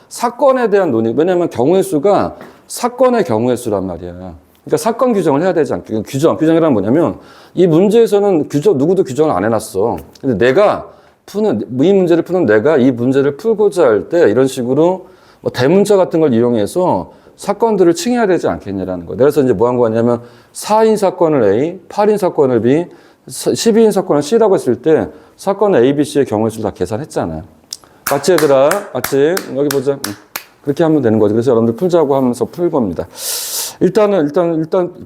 사건에 대한 논의. 왜냐면 경우의 수가 사건의 경우의 수란 말이야. 그러니까 사건 규정을 해야 되지 않겠냐. 규정이란 뭐냐면 이 문제에서는 누구도 규정을 안 해놨어. 근데 내가 이 문제를 푸는 내가 이 문제를 풀고자 할 때 이런 식으로 뭐 대문자 같은 걸 이용해서 사건들을 칭해야 되지 않겠냐라는 거예요. 그래서 이제 뭐 한 거냐면 4인 사건을 A, 8인 사건을 B, 12인 사건을 C라고 했을 때 사건 A, B, C의 경우의 수를 다 계산했잖아요. 맞지 얘들아? 맞지? 여기 보자. 그렇게 하면 되는 거죠. 그래서 여러분들 풀자고 하면서 풀 겁니다. 일단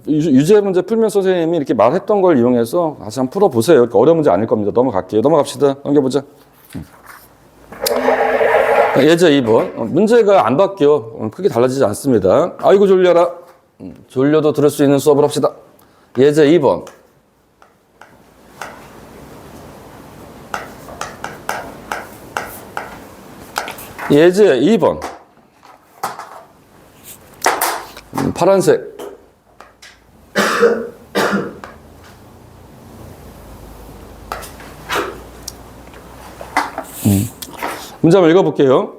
유제 문제 풀면서 선생님이 이렇게 말했던 걸 이용해서 다시 한번 풀어보세요. 어려운 문제 아닐 겁니다. 넘어갈게요. 넘어갑시다. 넘겨보자. 예제 2번. 문제가 안 바뀌어. 크게 달라지지 않습니다. 아이고 졸려라. 졸려도 들을 수 있는 수업을 합시다. 예제 2번. 예제 2번. 파란색. 문제 한번 읽어볼게요.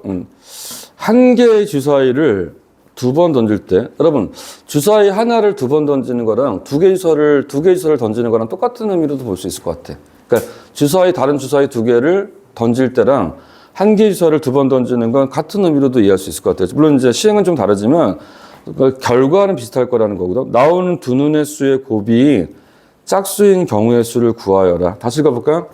한 개의 주사위를 2번 던질 때, 여러분, 주사위 하나를 2번 던지는 거랑 두 개 주사위를 던지는 거랑 똑같은 의미로도 볼 수 있을 것 같아. 그러니까 다른 주사위 2개를 던질 때랑 한 개의 주사위를 2번 던지는 건 같은 의미로도 이해할 수 있을 것 같아요. 물론 이제 시행은 좀 다르지만, 결과는 비슷할 거라는 거거든. 나오는 두 눈의 수의 곱이 짝수인 경우의 수를 구하여라. 다시 읽어볼까?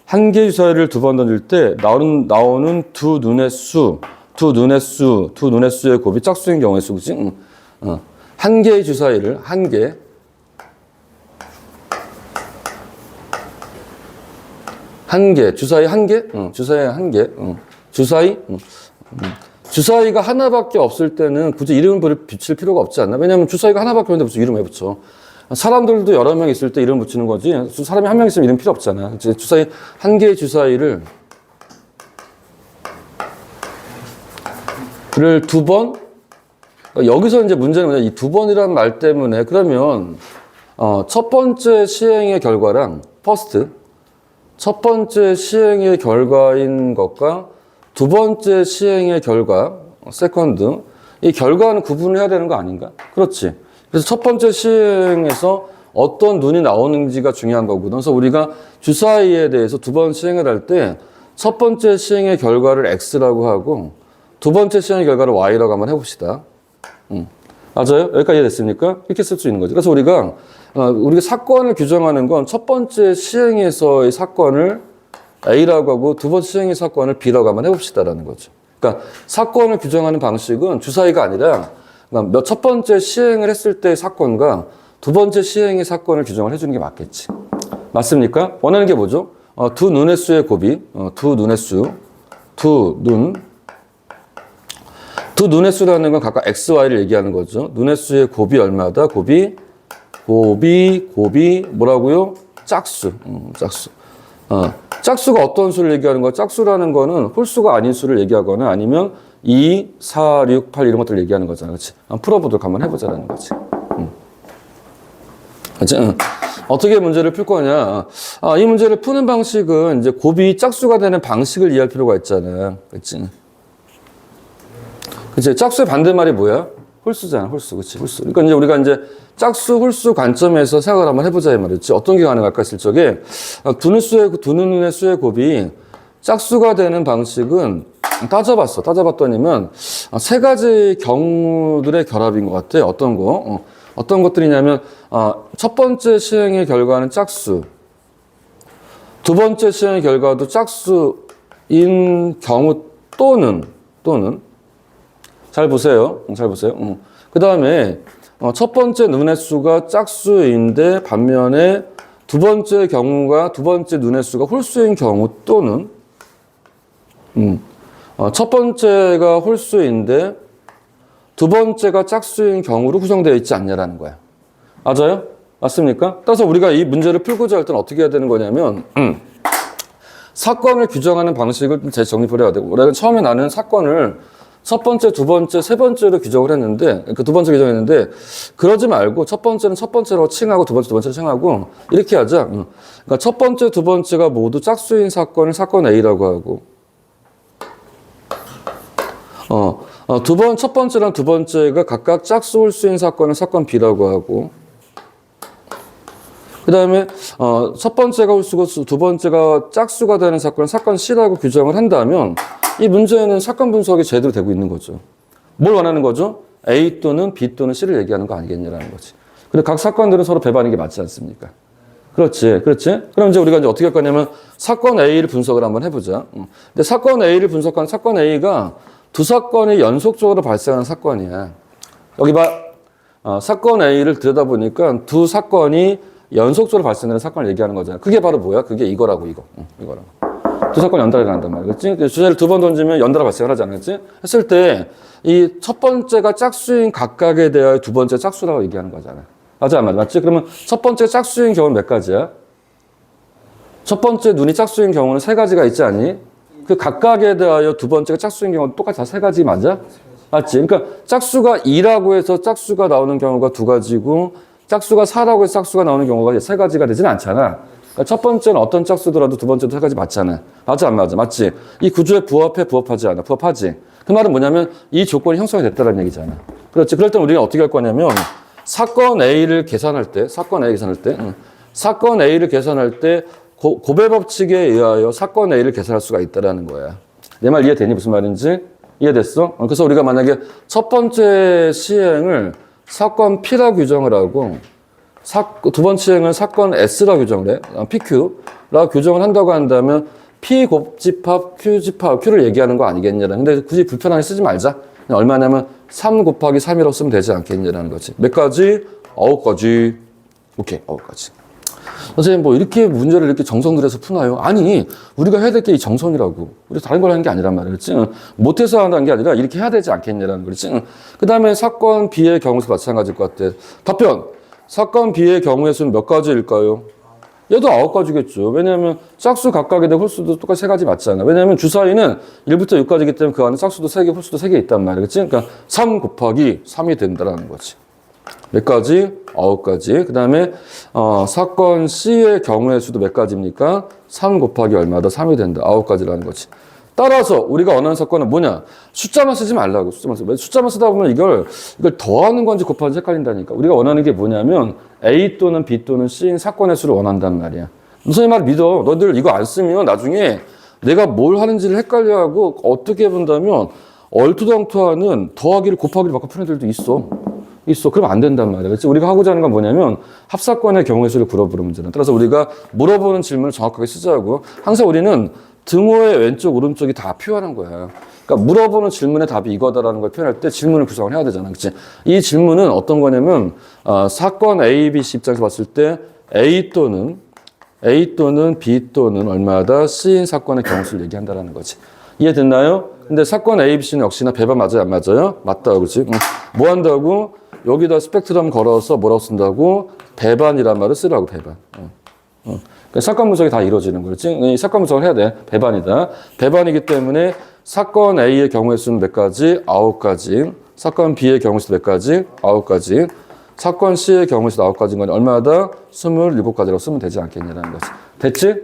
한 개의 주사위를 2번 던질 때 나오는 두 눈의 수의 곱이 짝수인 경우의 수, 그치? 한 개의 주사위를, 주사위 한 개? 주사위 한 개. 주사위가 하나밖에 없을 때는 굳이 이름을 붙일 필요가 없지 않나? 왜냐면 주사위가 하나밖에 없는데 무슨 이름을 왜 붙여? 사람들도 여러 명 있을 때 이름 붙이는 거지. 사람이 한 명 있으면 이름 필요 없잖아. 주사위, 한 개의 주사위를 2번? 여기서 이제 문제는 뭐냐. 이 2번이라는 말 때문에 그러면, 첫 번째 시행의 결과랑 첫 번째 시행의 결과인 것과 두 번째 시행의 결과, 세컨드, 이 결과는 구분을 해야 되는 거 아닌가? 그렇지. 그래서 첫 번째 시행에서 어떤 눈이 나오는지가 중요한 거거든. 그래서 우리가 주사위에 대해서 2번 시행을 할 때 첫 번째 시행의 결과를 X라고 하고 두 번째 시행의 결과를 Y라고 한번 해봅시다. 맞아요? 여기까지 이해됐습니까? 이렇게 쓸 수 있는 거죠. 그래서 우리가 사건을 규정하는 건 첫 번째 시행에서의 사건을 A라고 하고 두 번째 시행의 사건을 B라고 한번 해봅시다라는 거죠. 그러니까 사건을 규정하는 방식은 주사위가 아니라 그러니까 첫 번째 시행을 했을 때의 사건과 두 번째 시행의 사건을 규정을 해주는 게 맞겠지. 맞습니까? 원하는 게 뭐죠? 두 눈의 수의 곱이, 두 눈의 수라는 건 각각 XY를 얘기하는 거죠. 눈의 수의 곱이 얼마다? 곱이 뭐라고요? 짝수. 짝수가 어떤 수를 얘기하는 거야? 짝수라는 거는 홀수가 아닌 수를 얘기하거나 아니면 2, 4, 6, 8 이런 것들을 얘기하는 거잖아. 그렇지? 풀어보도록 한번 해보자라는 거지. 그렇지? 어떻게 문제를 풀 거냐? 이 문제를 푸는 방식은 이제 곱이 짝수가 되는 방식을 이해할 필요가 있잖아. 그렇지? 그치? 짝수의 반대말이 뭐야? 홀수잖아, 홀수. 그치? 홀수. 그러니까 이제 우리가 이제 짝수, 홀수 관점에서 생각을 한번 해보자, 이 말이지. 어떤 게 가능할까 했을 적에, 두 눈의 수의 곱이 짝수가 되는 방식은 따져봤어. 따져봤더니면, 세 가지 경우들의 결합인 것 같아. 어떤 거? 어떤 것들이냐면, 첫 번째 시행의 결과는 짝수. 두 번째 시행의 결과도 짝수인 경우 또는, 잘 보세요. 그 다음에, 첫 번째 눈의 수가 짝수인데 반면에 두 번째 경우가 두 번째 눈의 수가 홀수인 경우 또는, 첫 번째가 홀수인데 두 번째가 짝수인 경우로 구성되어 있지 않냐라는 거야. 맞아요? 맞습니까? 따라서 우리가 이 문제를 풀고자 할 때는 어떻게 해야 되는 거냐면, 사건을 규정하는 방식을 재정립을 해야 되고, 우리가 처음에 나는 사건을 첫 번째, 두 번째, 세 번째로 규정을 했는데, 두 번째 규정했는데, 그러지 말고 첫 번째는 첫 번째로 칭하고 두 번째로 칭하고, 이렇게 하자. 그러니까 첫 번째, 두 번째가 모두 짝수인 사건을 사건 A라고 하고, 첫 번째랑 두 번째가 각각 짝수 홀수인 사건을 사건 B라고 하고, 그 다음에 첫 번째가 홀수고 두 번째가 짝수가 되는 사건을 사건 C라고 규정을 한다면 이 문제는 사건 분석이 제대로 되고 있는 거죠. 뭘 원하는 거죠? A 또는 B 또는 C를 얘기하는 거 아니겠냐라는 거지. 근데 각 사건들은 서로 배반하는 게 맞지 않습니까? 그렇지. 그럼 이제 우리가 이제 어떻게 할 거냐면 사건 A를 분석을 한번 해보자. 근데 사건 A를 분석한 사건 A가 두 사건이 연속적으로 발생하는 사건이야. 여기 봐. 사건 A를 들여다보니까 두 사건이 연속적으로 발생하는 사건을 얘기하는 거잖아. 그게 바로 뭐야? 그게 이거라고, 이거라고. 두 사건이 연달아 일어난단 말이야. 그렇지? 주제를 두 번 던지면 연달아 발생을 하지 않았지? 했을 때, 이 첫 번째가 짝수인 각각에 대하여 두 번째 짝수라고 얘기하는 거잖아. 맞지? 그러면 첫 번째 짝수인 경우는 몇 가지야? 첫 번째 눈이 짝수인 경우는 세 가지가 있지 않니? 그 각각에 대하여 두 번째가 짝수인 경우는 똑같이 다 세 가지 맞아? 맞지? 그러니까 짝수가 2라고 해서 짝수가 나오는 경우가 두 가지고, 짝수가 4라고 해서 짝수가 나오는 경우가 세 가지가 되지는 않잖아. 그러니까 첫 번째는 어떤 짝수더라도 두 번째도 세 가지 맞잖아. 맞아, 안 맞아? 맞지? 이 구조에 부합해, 부합하지 않아? 부합하지? 그 말은 뭐냐면 이 조건이 형성이 됐다는 얘기잖아. 그렇지? 그럴 때 우리가 어떻게 할 거냐면 사건 A를 계산할 때 고배 법칙에 의하여 사건 A를 계산할 수가 있다라는 거야. 내 말 이해되니? 무슨 말인지? 이해됐어? 그래서 우리가 만약에 첫 번째 시행을 사건 P라 규정을 하고 두 번째 시행은 사건 S라 규정을 해. PQ라 규정을 한다고 한다면 P 곱집합, Q 집합, Q를 얘기하는 거 아니겠냐라는. 근데 굳이 불편하게 쓰지 말자. 얼마냐면 3 곱하기 3이라고 쓰면 되지 않겠냐라는 거지. 몇 가지? 9가지. 오케이, 9가지. 선생님, 뭐 이렇게 문제를 이렇게 정성 들여서 푸나요? 아니, 우리가 해야 될 게 이 정성이라고. 우리 다른 걸 하는 게 아니란 말이야. 그렇지? 못해서 하는 게 아니라 이렇게 해야 되지 않겠냐라는 거지. 그 다음에 사건 B의 경우에서 마찬가지일 것 같아. 답변. 사건 B의 경우의 수는 몇 가지일까요? 얘도 9가지겠죠. 왜냐하면 짝수 각각에 대한 홀수도 똑같이 3가지 맞잖아. 왜냐하면 주사위는 1부터 6까지이기 때문에 그 안에 짝수도 3개, 홀수도 3개 있단 말이야. 그치? 그러니까 3 곱하기 3이 된다는 거지. 몇 가지? 9가지. 그 다음에 사건 C의 경우의 수도 몇 가지입니까? 3 곱하기 얼마다? 3이 된다. 9가지라는 거지. 따라서 우리가 원하는 사건은 뭐냐? 숫자만 쓰지 말라고. 숫자만 쓰다 보면 이걸 더하는 건지 곱하는지 헷갈린다니까. 우리가 원하는 게 뭐냐면 A 또는 B 또는 C인 사건의 수를 원한단 말이야. 선생님 말 믿어. 너희들 이거 안 쓰면 나중에 내가 뭘 하는지를 헷갈려하고 어떻게 본다면 얼토당토하는 더하기를 곱하기를 바꿔 푸는 애들도 있어. 그러면 안 된단 말이야. 그렇지? 우리가 하고자 하는 건 뭐냐면 합사건의 경우의 수를 물어보는 문제는. 따라서 우리가 물어보는 질문을 정확하게 쓰자고. 항상 우리는 등호의 왼쪽, 오른쪽이 다 표현한 거야. 그러니까 물어보는 질문의 답이 이거다라는 걸 표현할 때 질문을 구성을 해야 되잖아. 그치? 이 질문은 어떤 거냐면, 사건 A, B, C 입장에서 봤을 때 A 또는 B 또는 얼마다 C인 사건의 경우수를 얘기한다라는 거지. 이해됐나요? 근데 사건 A, B, C는 역시나 배반 맞아요? 안 맞아요? 맞다. 그렇지? 뭐 한다고? 여기다 스펙트럼 걸어서 뭐라고 쓴다고? 배반이란 말을 쓰라고, 배반. 그러니까 사건 분석이 다 이루어지는 거지. 이 사건 분석을 해야 돼. 배반이다. 배반이기 때문에 사건 A의 경우의 수는 몇 가지? 9가지. 사건 B의 경우의 수는 몇 가지? 9가지. 사건 C의 경우의 수는 9가지인 건 얼마다? 27가지라고 쓰면 되지 않겠냐라는 거지. 됐지?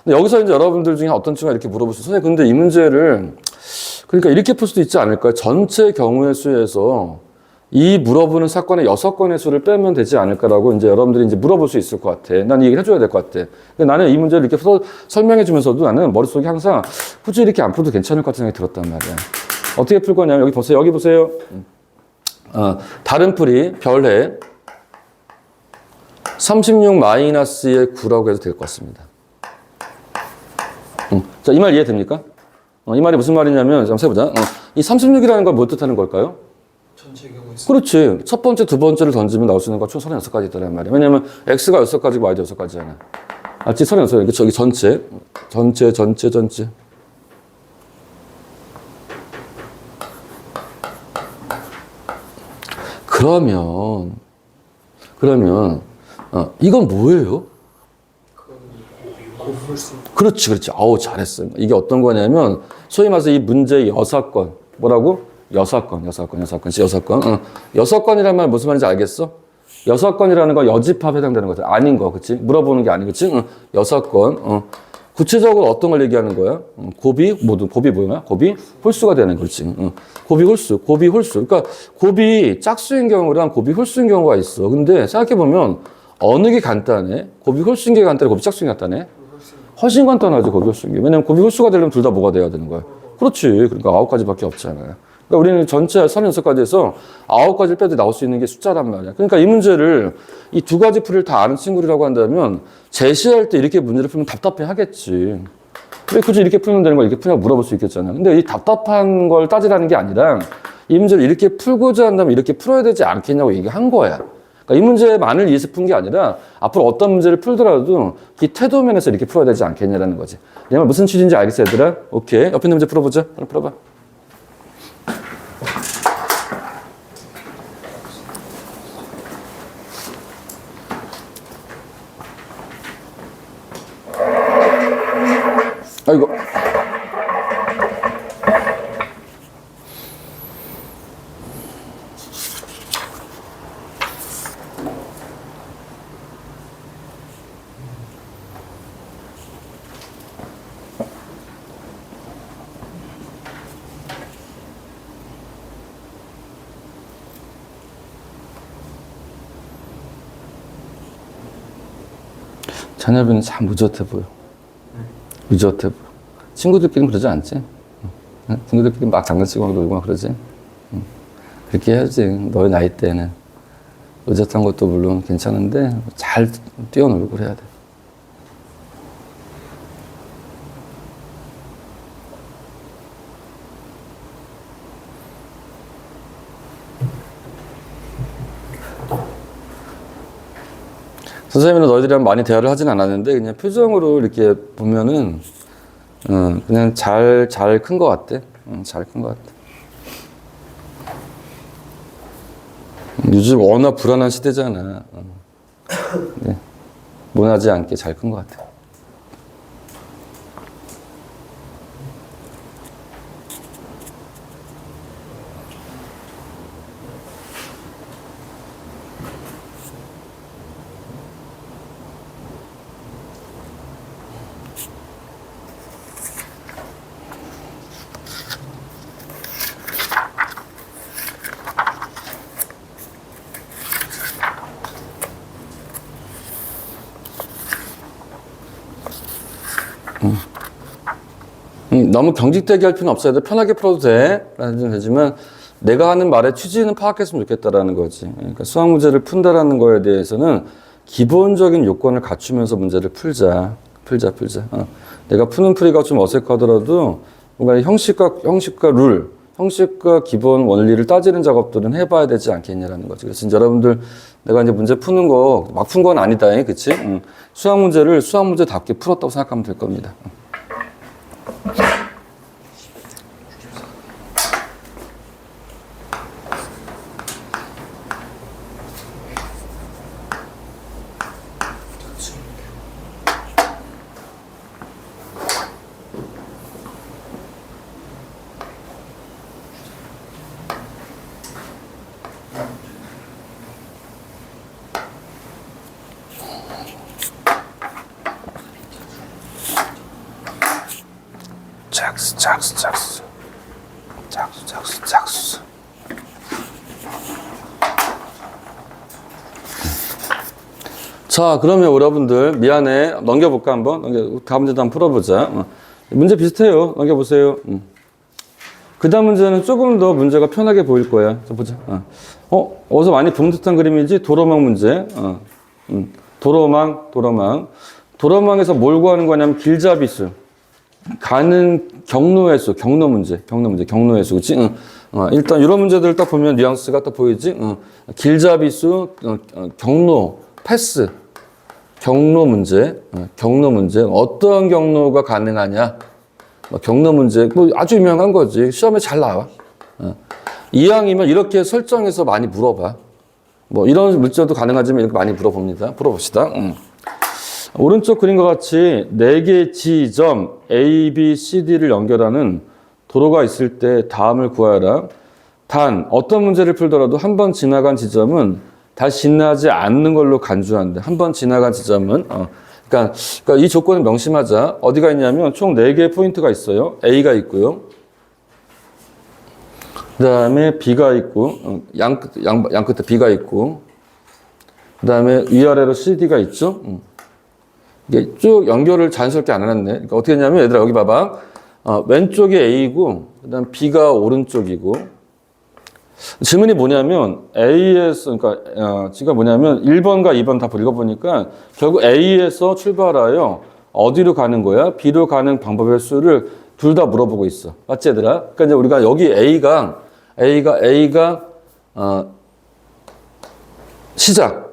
근데 여기서 이제 여러분들 중에 어떤 친구가 이렇게 물어볼 수 있어요. 선생님, 근데 이 문제를 그러니까 이렇게 풀 수도 있지 않을까요? 전체 경우의 수에서 이 물어보는 사건의 6건의 수를 빼면 되지 않을까라고 이제 여러분들이 이제 물어볼 수 있을 것 같아. 난 이 얘기를 해줘야 될 것 같아. 근데 나는 이 문제를 이렇게 설명해 주면서도 나는 머릿속에 항상 굳이 이렇게 안 풀어도 괜찮을 것 같은 생각이 들었단 말이야. 어떻게 풀 거냐면 여기 보세요. 여기 보세요. 다른 풀이 별해 36-의 9라고 해도 될 것 같습니다. 자, 이 말 이해됩니까? 이 말이 무슨 말이냐면, 한번 세보자. 이 36이라는 건 뭐 뜻하는 걸까요? 전체 경우의 수. 그렇지. 첫 번째, 두 번째를 던지면 나올 수 있는 거 총 36가지 있다는 말이야. 왜냐면 X가 6가지고 Y도 6가지잖아. 알지? 36. 저기 전체. 그러면, 이건 뭐예요? 고불수. 그렇지. 아우, 잘했어. 이게 어떤 거냐면, 소위 말해서 이 문제의 여사건. 뭐라고? 여사건. 6건이란 말 무슨 말인지 알겠어? 6건이라는 거 여집합 해당되는 거죠. 아닌 거, 그치? 물어보는 게 아닌, 그치? 6건. 구체적으로 어떤 걸 얘기하는 거야? 곱이 뭐야? 곱이 홀수가 되는 거지. 곱이 홀수. 그러니까 곱이 짝수인 경우랑 곱이 홀수인 경우가 있어. 근데 생각해보면 어느 게 간단해? 곱이 홀수인 게 간단해? 곱이 짝수인 게 간단해? 훨씬 간단하죠, 곱이 홀수인 게. 왜냐면 곱이 홀수가 되려면 둘 다 뭐가 돼야 되는 거야? 그렇지. 그러니까 9가지밖에 없잖아. 그러니까 우리는 전체 36가지에서 9가지를 빼도 나올 수 있는 게 숫자란 말이야. 그러니까 이 문제를 이 2가지 풀이를 다 아는 친구라고 한다면 제시할 때 이렇게 문제를 풀면 답답해 하겠지. 왜 굳이 이렇게 풀면 되는 거 이렇게 풀냐고 물어볼 수 있겠잖아. 근데 이 답답한 걸 따지라는 게 아니라 이 문제를 이렇게 풀고자 한다면 이렇게 풀어야 되지 않겠냐고 얘기한 거야. 그러니까 이 문제만을 위해서 푼 게 아니라 앞으로 어떤 문제를 풀더라도 이 태도면에서 이렇게 풀어야 되지 않겠냐라는 거지. 얘가 무슨 취지인지 알겠어, 얘들아? 오케이. 옆에 있는 문제 풀어보자. 하나 풀어봐. 아이고. 자녀분은 참 무젓해 보여. 무젓해 보여. 친구들끼리는 그러지 않지? 응? 친구들끼리 막 장난치고 놀고 막 그러지? 응. 그렇게 해야지. 너의 나이 때는. 의젓한 것도 물론 괜찮은데 잘 뛰어놀고 그래야 돼. 선생님은 너희들이랑 많이 대화를 하진 않았는데 그냥 표정으로 이렇게 보면은 그냥 잘 큰 것 같대. 잘 큰 것 같아. 요즘 워낙 불안한 시대잖아. 네. 모나지 않게 잘 큰 것 같아. 너무 경직되게 할 필요는 없어요. 편하게 풀어도 돼. 라는 되지만 내가 하는 말의 취지는 파악했으면 좋겠다라는 거지. 그러니까 수학 문제를 푼다라는 거에 대해서는 기본적인 요건을 갖추면서 문제를 풀자. 내가 푸는 풀이가 좀 어색하더라도 뭔가 형식과 룰, 형식과 기본 원리를 따지는 작업들은 해봐야 되지 않겠냐라는 거지. 그래서 이제 여러분들 내가 이제 문제 푸는 거 막 푼 건 아니다. 그치? 수학 문제를 수학 문제답게 풀었다고 생각하면 될 겁니다. 짝수. 자, 그러면 여러분들 미안해. 넘겨볼까 한번? 다음 문제도 한번 풀어보자. 문제 비슷해요. 넘겨보세요. 그 다음 문제는 조금 더 문제가 편하게 보일 거야. 자, 보자. 어디서 많이 본 듯한 그림이지? 도로망 문제. 도로망에서 뭘 구하는 거냐면 길잡이수. 가는 경로횟수, 경로 문제, 경로횟수, 그치? 일단 이런 문제들 딱 보면 뉘앙스가 딱 보이지? 길잡이수, 경로, 패스, 경로 문제. 어떤 경로가 가능하냐? 경로 문제, 뭐 아주 유명한 거지. 시험에 잘 나와. 이왕이면 이렇게 설정해서 많이 물어봐. 뭐 이런 문제도 가능하지만 이렇게 많이 풀어봅시다. 오른쪽 그림과 같이 4개의 지점 A, B, C, D를 연결하는 도로가 있을 때 다음을 구하여라. 단 어떤 문제를 풀더라도 한 번 지나간 지점은 다시 지나지 않는 걸로 간주한다. 한 번 지나간 지점은 그러니까 이 조건을 명심하자. 어디가 있냐면 총 4개의 포인트가 있어요. A가 있고요. 그 다음에 B가 있고, 양 끝에 B가 있고, 그 다음에 위아래로 CD가 있죠. 이게 쭉 연결을 자연스럽게 안 해놨네. 그러니까 어떻게 했냐면, 얘들아, 여기 봐봐. 왼쪽이 A고, 그 다음 B가 오른쪽이고, 질문이 뭐냐면, A에서, 그러니까, 지가 뭐냐면, 1번과 2번 다 읽어보니까, 결국 A에서 출발하여 어디로 가는 거야? B로 가는 방법의 수를 둘 다 물어보고 있어. 맞지, 얘들아? 그러니까 이제 우리가 여기 A가, 시작.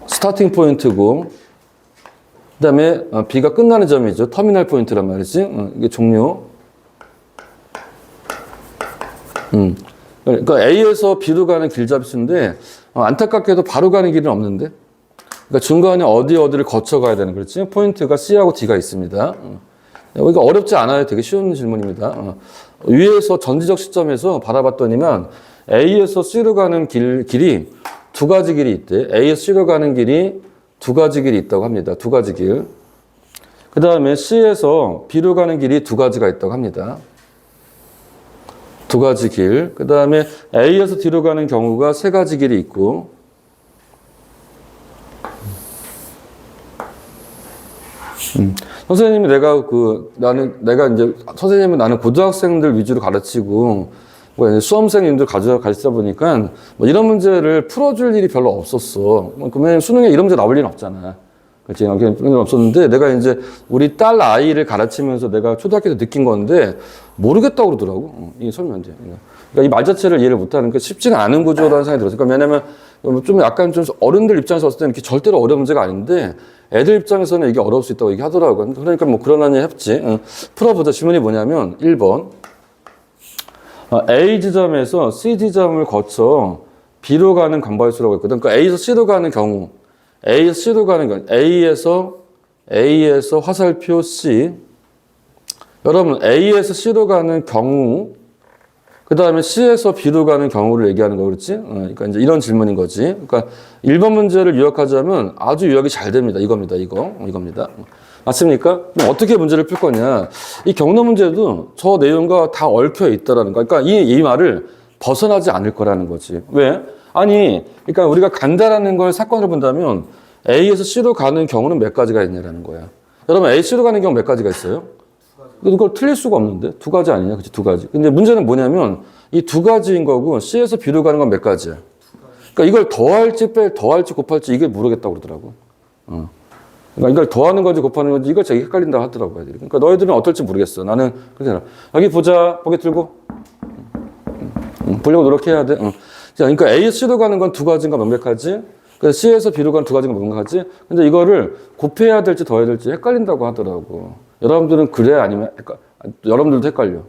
스타팅 포인트고, 그 다음에 B가 끝나는 점이죠. 터미널 포인트란 말이지. 이게 종료. 그러니까 A에서 B로 가는 길잡이수인데, 안타깝게도 바로 가는 길은 없는데, 그러니까 중간에 어디를 거쳐 가야 되는 거지. 포인트가 C하고 D가 있습니다. 여기가 어렵지 않아요. 되게 쉬운 질문입니다. 위에서 전지적 시점에서 바라봤더니만 A에서 C로 가는 길이 두 가지 길이 있대. A에서 C로 가는 길이 두 가지 길이 있다고 합니다. 두 가지 길. 그 다음에 C에서 B로 가는 길이 두 가지가 있다고 합니다. 두 가지 길. 그 다음에 A에서 D로 가는 경우가 세 가지 길이 있고, 선생님이 나는 고등학생들 위주로 가르치고, 수험생님들 가르치다 보니까, 이런 문제를 풀어줄 일이 별로 없었어. 그러면 수능에 이런 문제 나올 일은 없잖아. 그렇지. 그런 일 없었는데, 내가 이제 우리 딸 아이를 가르치면서 내가 초등학교 때 느낀 건데, 모르겠다고 그러더라고. 이게 설명이 돼. 그러니까 이 말 자체를 이해를 못하는 게 쉽지가 않은 구조라는 생각이 들었어요. 그러니까 왜냐면, 좀 약간 좀 어른들 입장에서 봤을 때는 이렇게 절대로 어려운 문제가 아닌데, 애들 입장에서는 이게 어려울 수 있다고 얘기하더라고요. 그러니까 그러려니 했지. 풀어보자. 질문이 뭐냐면 1번. A 지점에서 C 지점을 거쳐 B로 가는 강바위수라고 했거든. 그러니까 A에서 C로 가는 경우, A에서 화살표 C. 여러분, A에서 C로 가는 경우, 그 다음에 C에서 B로 가는 경우를 얘기하는 거, 그렇지? 그러니까 이제 이런 질문인 거지. 그러니까 1번 문제를 요약하자면 아주 요약이 잘 됩니다. 이겁니다. 이겁니다. 맞습니까? 그럼 어떻게 문제를 풀 거냐? 이 경로 문제도 저 내용과 다 얽혀 있다라는 거. 그러니까 이 말을 벗어나지 않을 거라는 거지. 왜? 아니, 그러니까 우리가 간다라는 걸 사건을 본다면 A에서 C로 가는 경우는 몇 가지가 있냐라는 거야. 여러분, A, C로 가는 경우 몇 가지가 있어요? 이걸 틀릴 수가 없는데? 두 가지 아니냐? 그치, 두 가지. 근데 문제는 뭐냐면, 이 두 가지인 거고, C에서 B로 가는 건 몇 가지야? 그러니까 이걸 더할지 곱할지 이게 모르겠다고 그러더라고. 그러니까 이걸 더하는 건지 곱하는 건지 이걸 되게 헷갈린다고 하더라고요. 그러니까 너희들은 어떨지 모르겠어. 나는, 그렇잖아. 여기 보자. 고개 들고. 보려고 노력해야 돼. 그러니까 A에서 C로 가는 건 두 가지인가 몇 가지? 그래서 C에서 B로 가는 두 가지인가 몇 가지? 근데 이거를 곱해야 될지 더해야 될지 헷갈린다고 하더라고. 여러분들은 그래? 아니면 여러분들도 헷갈려?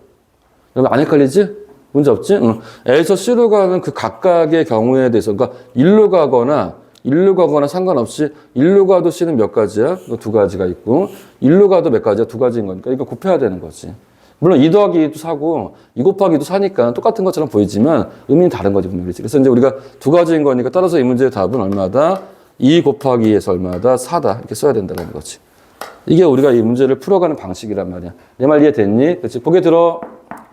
여러분 안 헷갈리지? 문제 없지? A에서 C로 가는 그 각각의 경우에 대해서, 그러니까 일로 가거나 상관없이 일로 가도 C는 몇 가지야? 두 가지가 있고, 일로 가도 몇 가지야? 두 가지인 거니까 이거 곱해야 되는 거지. 물론 2 더하기 2도 4고 2 곱하기 2도 4니까 똑같은 것처럼 보이지만 의미는 다른 거지, 분명히. 그래서 이제 우리가 두 가지인 거니까 따라서 이 문제의 답은 얼마다? 2 곱하기 2에서 얼마다? 4다. 이렇게 써야 된다는 거지. 이게 우리가 이 문제를 풀어가는 방식이란 말이야. 내 말 이해됐니? 그렇지. 고개 들어.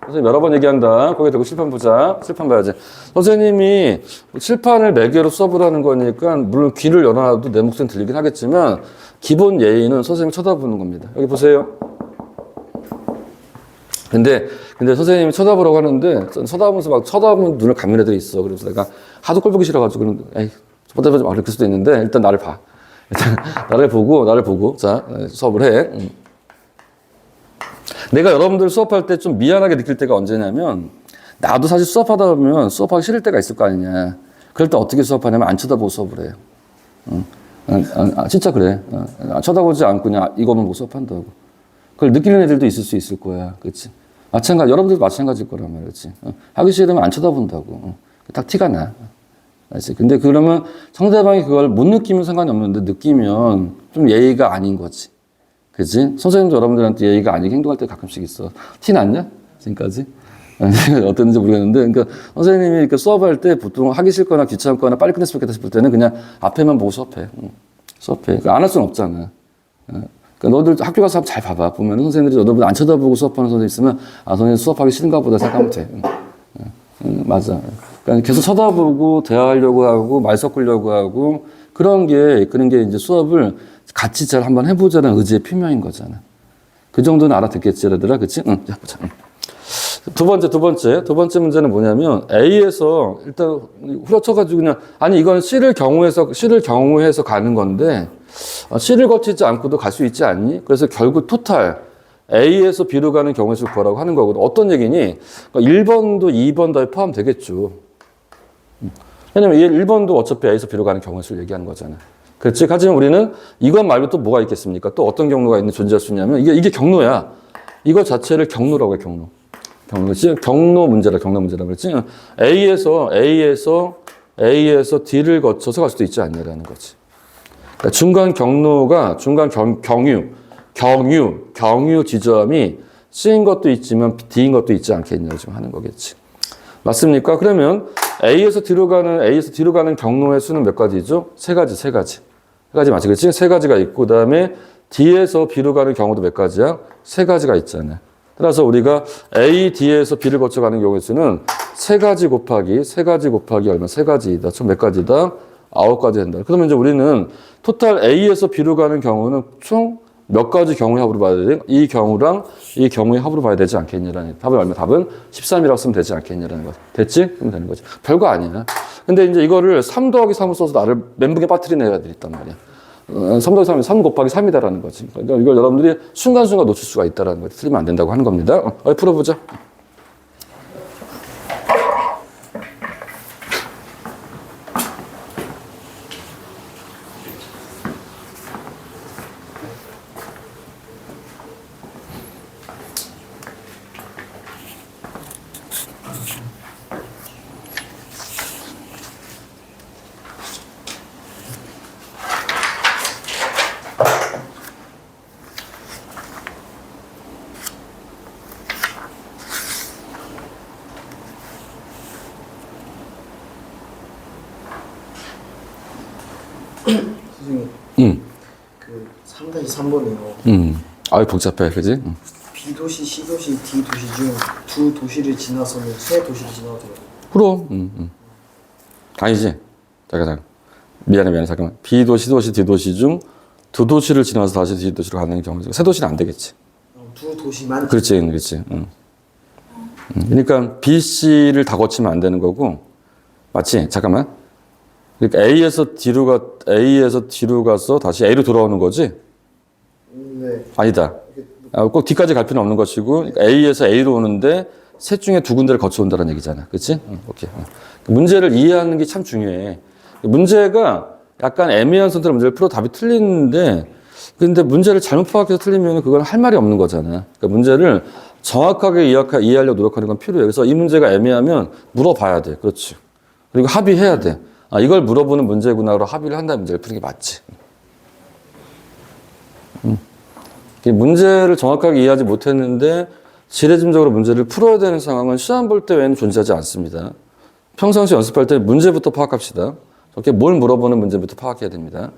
선생님 여러 번 얘기한다. 고개 들고 칠판 보자. 칠판 봐야지. 선생님이 칠판을 매개로 써보라는 거니까 물론 귀를 열어놔도 내 목소리는 들리긴 하겠지만 기본 예의는 선생님을 쳐다보는 겁니다. 여기 보세요. 근데 선생님이 쳐다보라고 하는데 쳐다보면서 막 쳐다보면 눈을 감는 애들이 있어. 그래서 내가 하도 꼴 보기 싫어가지고 에이 쳐다보지 마. 그럴 수도 있는데 일단 나를 봐. 일단 나를 보고 자 수업을 해. 내가 여러분들 수업할 때 좀 미안하게 느낄 때가 언제냐면 나도 사실 수업하다 보면 수업하기 싫을 때가 있을 거 아니냐. 그럴 때 어떻게 수업하냐면 안 쳐다보고 수업을 해요. 진짜 그래. 쳐다보지 않고 그냥 이거만 보고 수업한다고. 그걸 느끼는 애들도 있을 수 있을 거야. 그렇지? 여러분들도 마찬가지일 거란 말이지. 하기 싫으면 안 쳐다본다고. 딱 티가 나. 알지? 근데 그러면 상대방이 그걸 못 느끼면 상관이 없는데 느끼면 좀 예의가 아닌 거지. 그치? 선생님도 여러분들한테 예의가 아니게 행동할 때 가끔씩 있어. 티 났냐? 지금까지? 어땠는지 모르겠는데, 그러니까 선생님이 이렇게 수업할 때 보통 하기 싫거나 귀찮거나 빨리 끝냈으면 좋겠다 싶을 때는 그냥 앞에만 보고 수업해. 수업해. 그러니까 안 할 수는 없잖아. 그러니까 너들 학교 가서 잘 봐봐. 보면 선생님들이 너들 안 쳐다보고 수업하는 선생님 있으면 아, 선생님 수업하기 싫은가 보다 생각하면 돼. 맞아. 그러니까 계속 쳐다보고 대화하려고 하고 말 섞으려고 하고 그런 게 이제 수업을 같이 잘 한번 해보자는 의지의 표명인 거잖아. 그 정도는 알아듣겠지, 얘들아. 그치? 응. 자, 보자. 두 번째 문제는 뭐냐면 A에서 일단 후려쳐가지고 그냥 아니 이건 C를 경우해서 가는 건데 C를 거치지 않고도 갈 수 있지 않니? 그래서 결국 토탈 A에서 B로 가는 경우의 수를 구하라고 하는 거거든. 어떤 얘기니? 그러니까 1번도 2번 다 포함되겠죠. 왜냐면 1번도 어차피 A에서 B로 가는 경우의 수를 얘기하는 거잖아. 그렇지? 하지만 우리는 이것 말고 또 뭐가 있겠습니까? 또 어떤 경로가 존재할 수 있냐면 이게 경로야. 이거 자체를 경로라고 해, 경로. 경로 문제라 그랬지. A에서 D를 거쳐서 갈 수도 있지 않냐라는 거지. 그러니까 중간 경로가 경유 지점이 C인 것도 있지만 D인 것도 있지 않겠냐고 지금 하는 거겠지. 맞습니까? 그러면 A에서 D로 가는 경로의 수는 몇 가지죠? 세 가지 맞지? 그렇지? 세 가지가 있고, 그 다음에 D에서 B로 가는 경우도 몇 가지야? 세 가지가 있잖아. 따라서 우리가 A, D에서 B를 거쳐가는 경우의 수는 세 가지 곱하기 얼마? 세 가지이다. 총 몇 가지다? 9가지 된다. 그러면 이제 우리는 토탈 A에서 B로 가는 경우는 총 몇 가지 경우의 합으로 봐야 돼? 이 경우랑 이 경우의 합으로 봐야 되지 않겠냐라는. 답은 얼마? 답은 13이라고 쓰면 되지 않겠냐라는 거. 됐지? 그러면 되는 거지. 별거 아니야. 근데 이제 이거를 3 더하기 3을 써서 나를 멘붕에 빠뜨리는 애들이 있단 말이야. 3 더하기 3이 3 곱하기 3이다라는 거지. 그러니까 이걸 여러분들이 순간순간 놓칠 수가 있다라는 거지. 틀리면 안 된다고 하는 겁니다. 풀어보자. 선생님, 그 3-3번이요. 아유, 복잡해, 그지? B도시, C도시, D도시 중 두 도시를 지나서는 세 도시를 지나도 돼요. 그럼, 아니지. 잠깐. 미안해, 잠깐만. B도시, C도시, D도시 중 두 도시를 지나서 다시 D도시로 가는 경우죠. 세 도시는 안 되겠지. 두 도시만? 그렇지. 그러니까 B, C를 다 거치면 안 되는 거고, 맞지? 잠깐만. 그러니까 A에서 D로 가서 다시 A로 돌아오는 거지? 네. 아니다. 꼭 D까지 갈 필요는 없는 것이고, 그러니까 A에서 A로 오는데 셋 중에 두 군데를 거쳐온다는 얘기잖아. 그렇지? 오케이. 문제를 이해하는 게 참 중요해. 문제가 약간 애매한 선택의 문제를 풀어 답이 틀리는데, 근데 문제를 잘못 파악해서 틀리면 그건 할 말이 없는 거잖아. 그러니까 문제를 정확하게 이해하려고 노력하는 건 필요해. 그래서 이 문제가 애매하면 물어봐야 돼. 그렇지. 그리고 합의해야 돼. 아, 이걸 물어보는 문제구나로 합의를 한 다음에 문제를 푸는 게 맞지. 문제를 정확하게 이해하지 못했는데 지레짐작으로 문제를 풀어야 되는 상황은 시험 볼 때 외에는 존재하지 않습니다. 평상시 연습할 때 문제부터 파악합시다. 저렇게 뭘 물어보는 문제부터 파악해야 됩니다.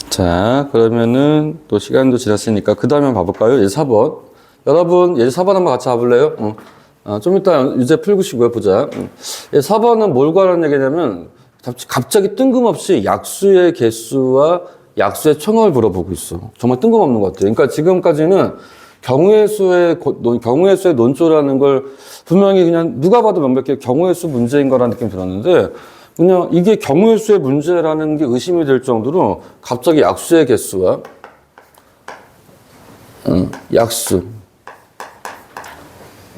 자, 그러면은 또 시간도 지났으니까 그 다음에 한번 봐볼까요? 예제 4번. 여러분, 예제 4번 한번 같이 봐볼래요? 좀 이따 유제 풀고시고요, 보자. 예제 4번은 뭘 구하라는 얘기냐면, 갑자기 뜬금없이 약수의 개수와 약수의 총합을 물어보고 있어. 정말 뜬금없는 것 같아요. 그러니까 지금까지는 경우의 수의 논조라는 걸 분명히 그냥 누가 봐도 명백히 경우의 수 문제인 거라는 느낌이 들었는데, 그냥 이게 경우의 수의 문제라는 게 의심이 될 정도로 갑자기 약수의 개수와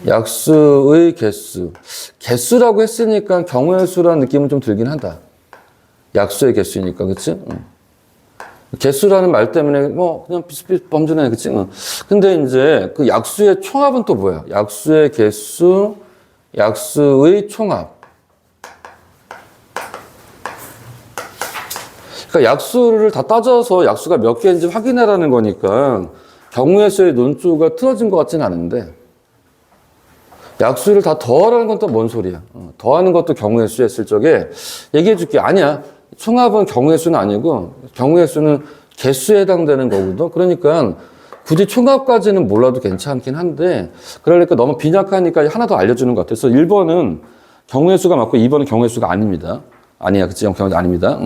약수의 개수라고 했으니까 경우의 수라는 느낌은 좀 들긴 한다. 약수의 개수니까, 그치? 개수라는 말 때문에 뭐 그냥 비슷비슷 범주네, 그치? 근데 이제 그 약수의 총합은 또 뭐야? 약수의 개수, 약수의 총합. 그러니까 약수를 다 따져서 약수가 몇 개인지 확인하라는 거니까 경우의 수의 논조가 틀어진 것 같지는 않은데 약수를 다 더하라는 건 또 뭔 소리야? 더하는 것도 경우의 수 했을 적에 얘기해 줄게. 아니야. 총합은 경우의 수는 아니고 경우의 수는 개수에 해당되는 거거든. 그러니까 굳이 총합까지는 몰라도 괜찮긴 한데 그러니까 너무 빈약하니까 하나 더 알려주는 것 같아서 1번은 경우의 수가 맞고 2번은 경우의 수가 아닙니다. 아니야. 그치? 경우의 아닙니다.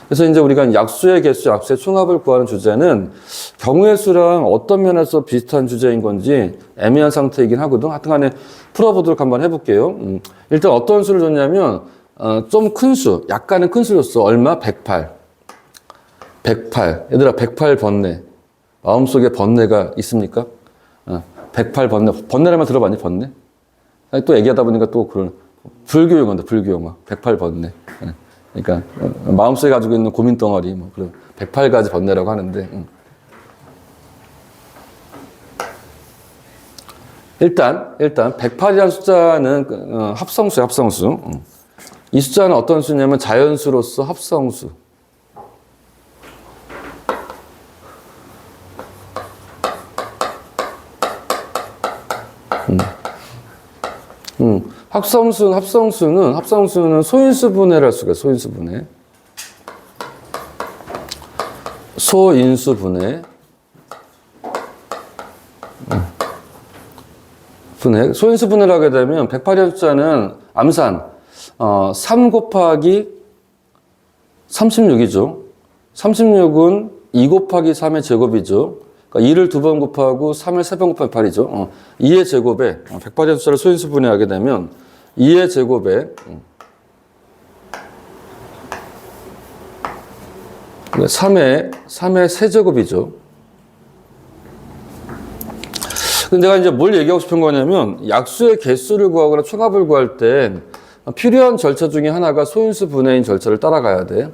그래서 이제 우리가 약수의 개수, 약수의 총합을 구하는 주제는 경우의 수랑 어떤 면에서 비슷한 주제인 건지 애매한 상태이긴 하거든. 하여튼 간에 풀어보도록 한번 해볼게요. 일단 어떤 수를 줬냐면, 좀 큰 수, 약간은 큰 수 줬어. 얼마? 108. 108. 얘들아, 108 번뇌. 마음속에 번뇌가 있습니까? 108 번뇌. 번뇌라면 들어봤니? 번뇌? 아니, 또 얘기하다 보니까 또 그런, 불교용어다, 불교용어. 108 번뇌. 그러니까 마음속에 가지고 있는 고민 덩어리 뭐 그런 108가지 번뇌라고 하는데 일단 108이라는 숫자는 합성수야, 합성수. 이 숫자는 어떤 수냐면 자연수로서 합성수. 합성수는 소인수분해를 할 수가 있어요. 소인수분해. 소인수분해를 하게 되면 108이라는 숫자는 암산 3 곱하기 36이죠. 36은 2 곱하기 3의 제곱이죠. 그러니까 2를 2번 곱하고 3을 3번 곱하기 8이죠. 2의 제곱에 108이라는 숫자를 소인수분해하게 되면 2의 제곱에 3의 세제곱이죠. 근데 내가 이제 뭘 얘기하고 싶은 거냐면 약수의 개수를 구하거나 총합을 구할 때 필요한 절차 중에 하나가 소인수 분해인 절차를 따라가야 돼.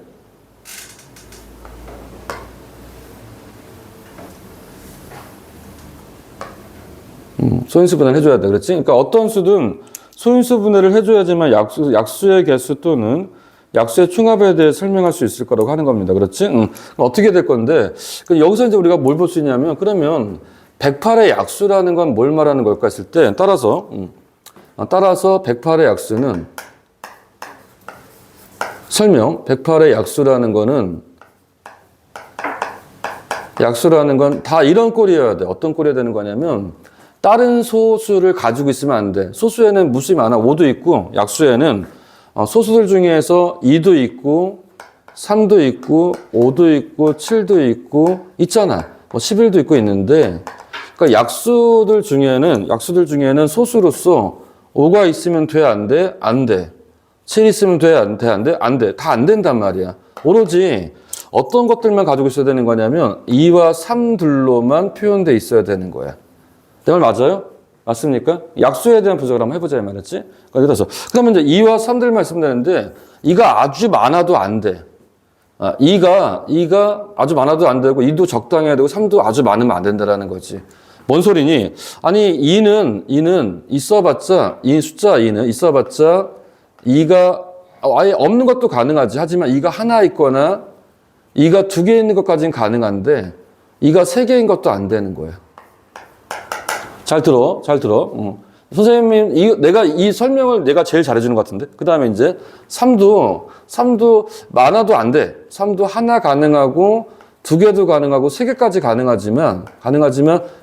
소인수 분해를 해줘야 돼. 그렇지? 그러니까 어떤 수든 소인수 분해를 해줘야지만 약수의 개수 또는 약수의 총합에 대해 설명할 수 있을 거라고 하는 겁니다. 그렇지? 어떻게 될 건데, 여기서 이제 우리가 뭘 볼 수 있냐면, 그러면 108의 약수라는 건 뭘 말하는 걸까 했을 때, 따라서 108의 약수는, 108의 약수라는 건 다 이런 꼴이어야 돼. 어떤 꼴이어야 되는 거냐면, 다른 소수를 가지고 있으면 안 돼. 소수에는 무수히 많아. 5도 있고, 약수에는 소수들 중에서 2도 있고, 3도 있고, 5도 있고, 7도 있고, 있잖아. 11도 있고 있는데, 그러니까 약수들 중에는 소수로서 5가 있으면 돼, 안 돼? 안 돼. 7 있으면 돼, 안 돼? 안 돼? 안 돼. 다 안 된단 말이야. 오로지 어떤 것들만 가지고 있어야 되는 거냐면 2와 3들로만 표현돼 있어야 되는 거야. 내 말 맞아요? 맞습니까? 약수에 대한 분석을 한번 해보자, 이 말이었지? 그래서, 그러면 이제 2와 3들만 있으면 되는데, 2가 아주 많아도 안 돼. 2가 아주 많아도 안 되고, 2도 적당해야 되고, 3도 아주 많으면 안 된다라는 거지. 뭔 소리니? 아니, 2는 있어봤자, 이 숫자 2는 있어봤자, 2가 아예 없는 것도 가능하지. 하지만 2가 하나 있거나 2가 2개 있는 것까지는 가능한데 2가 3개인 것도 안 되는 거예요. 잘 들어. 선생님, 내가 이 설명을 내가 제일 잘해주는 것 같은데? 그 다음에 이제 3도 많아도 안 돼. 3도 하나 가능하고 2개도 가능하고 3개까지 가능하지만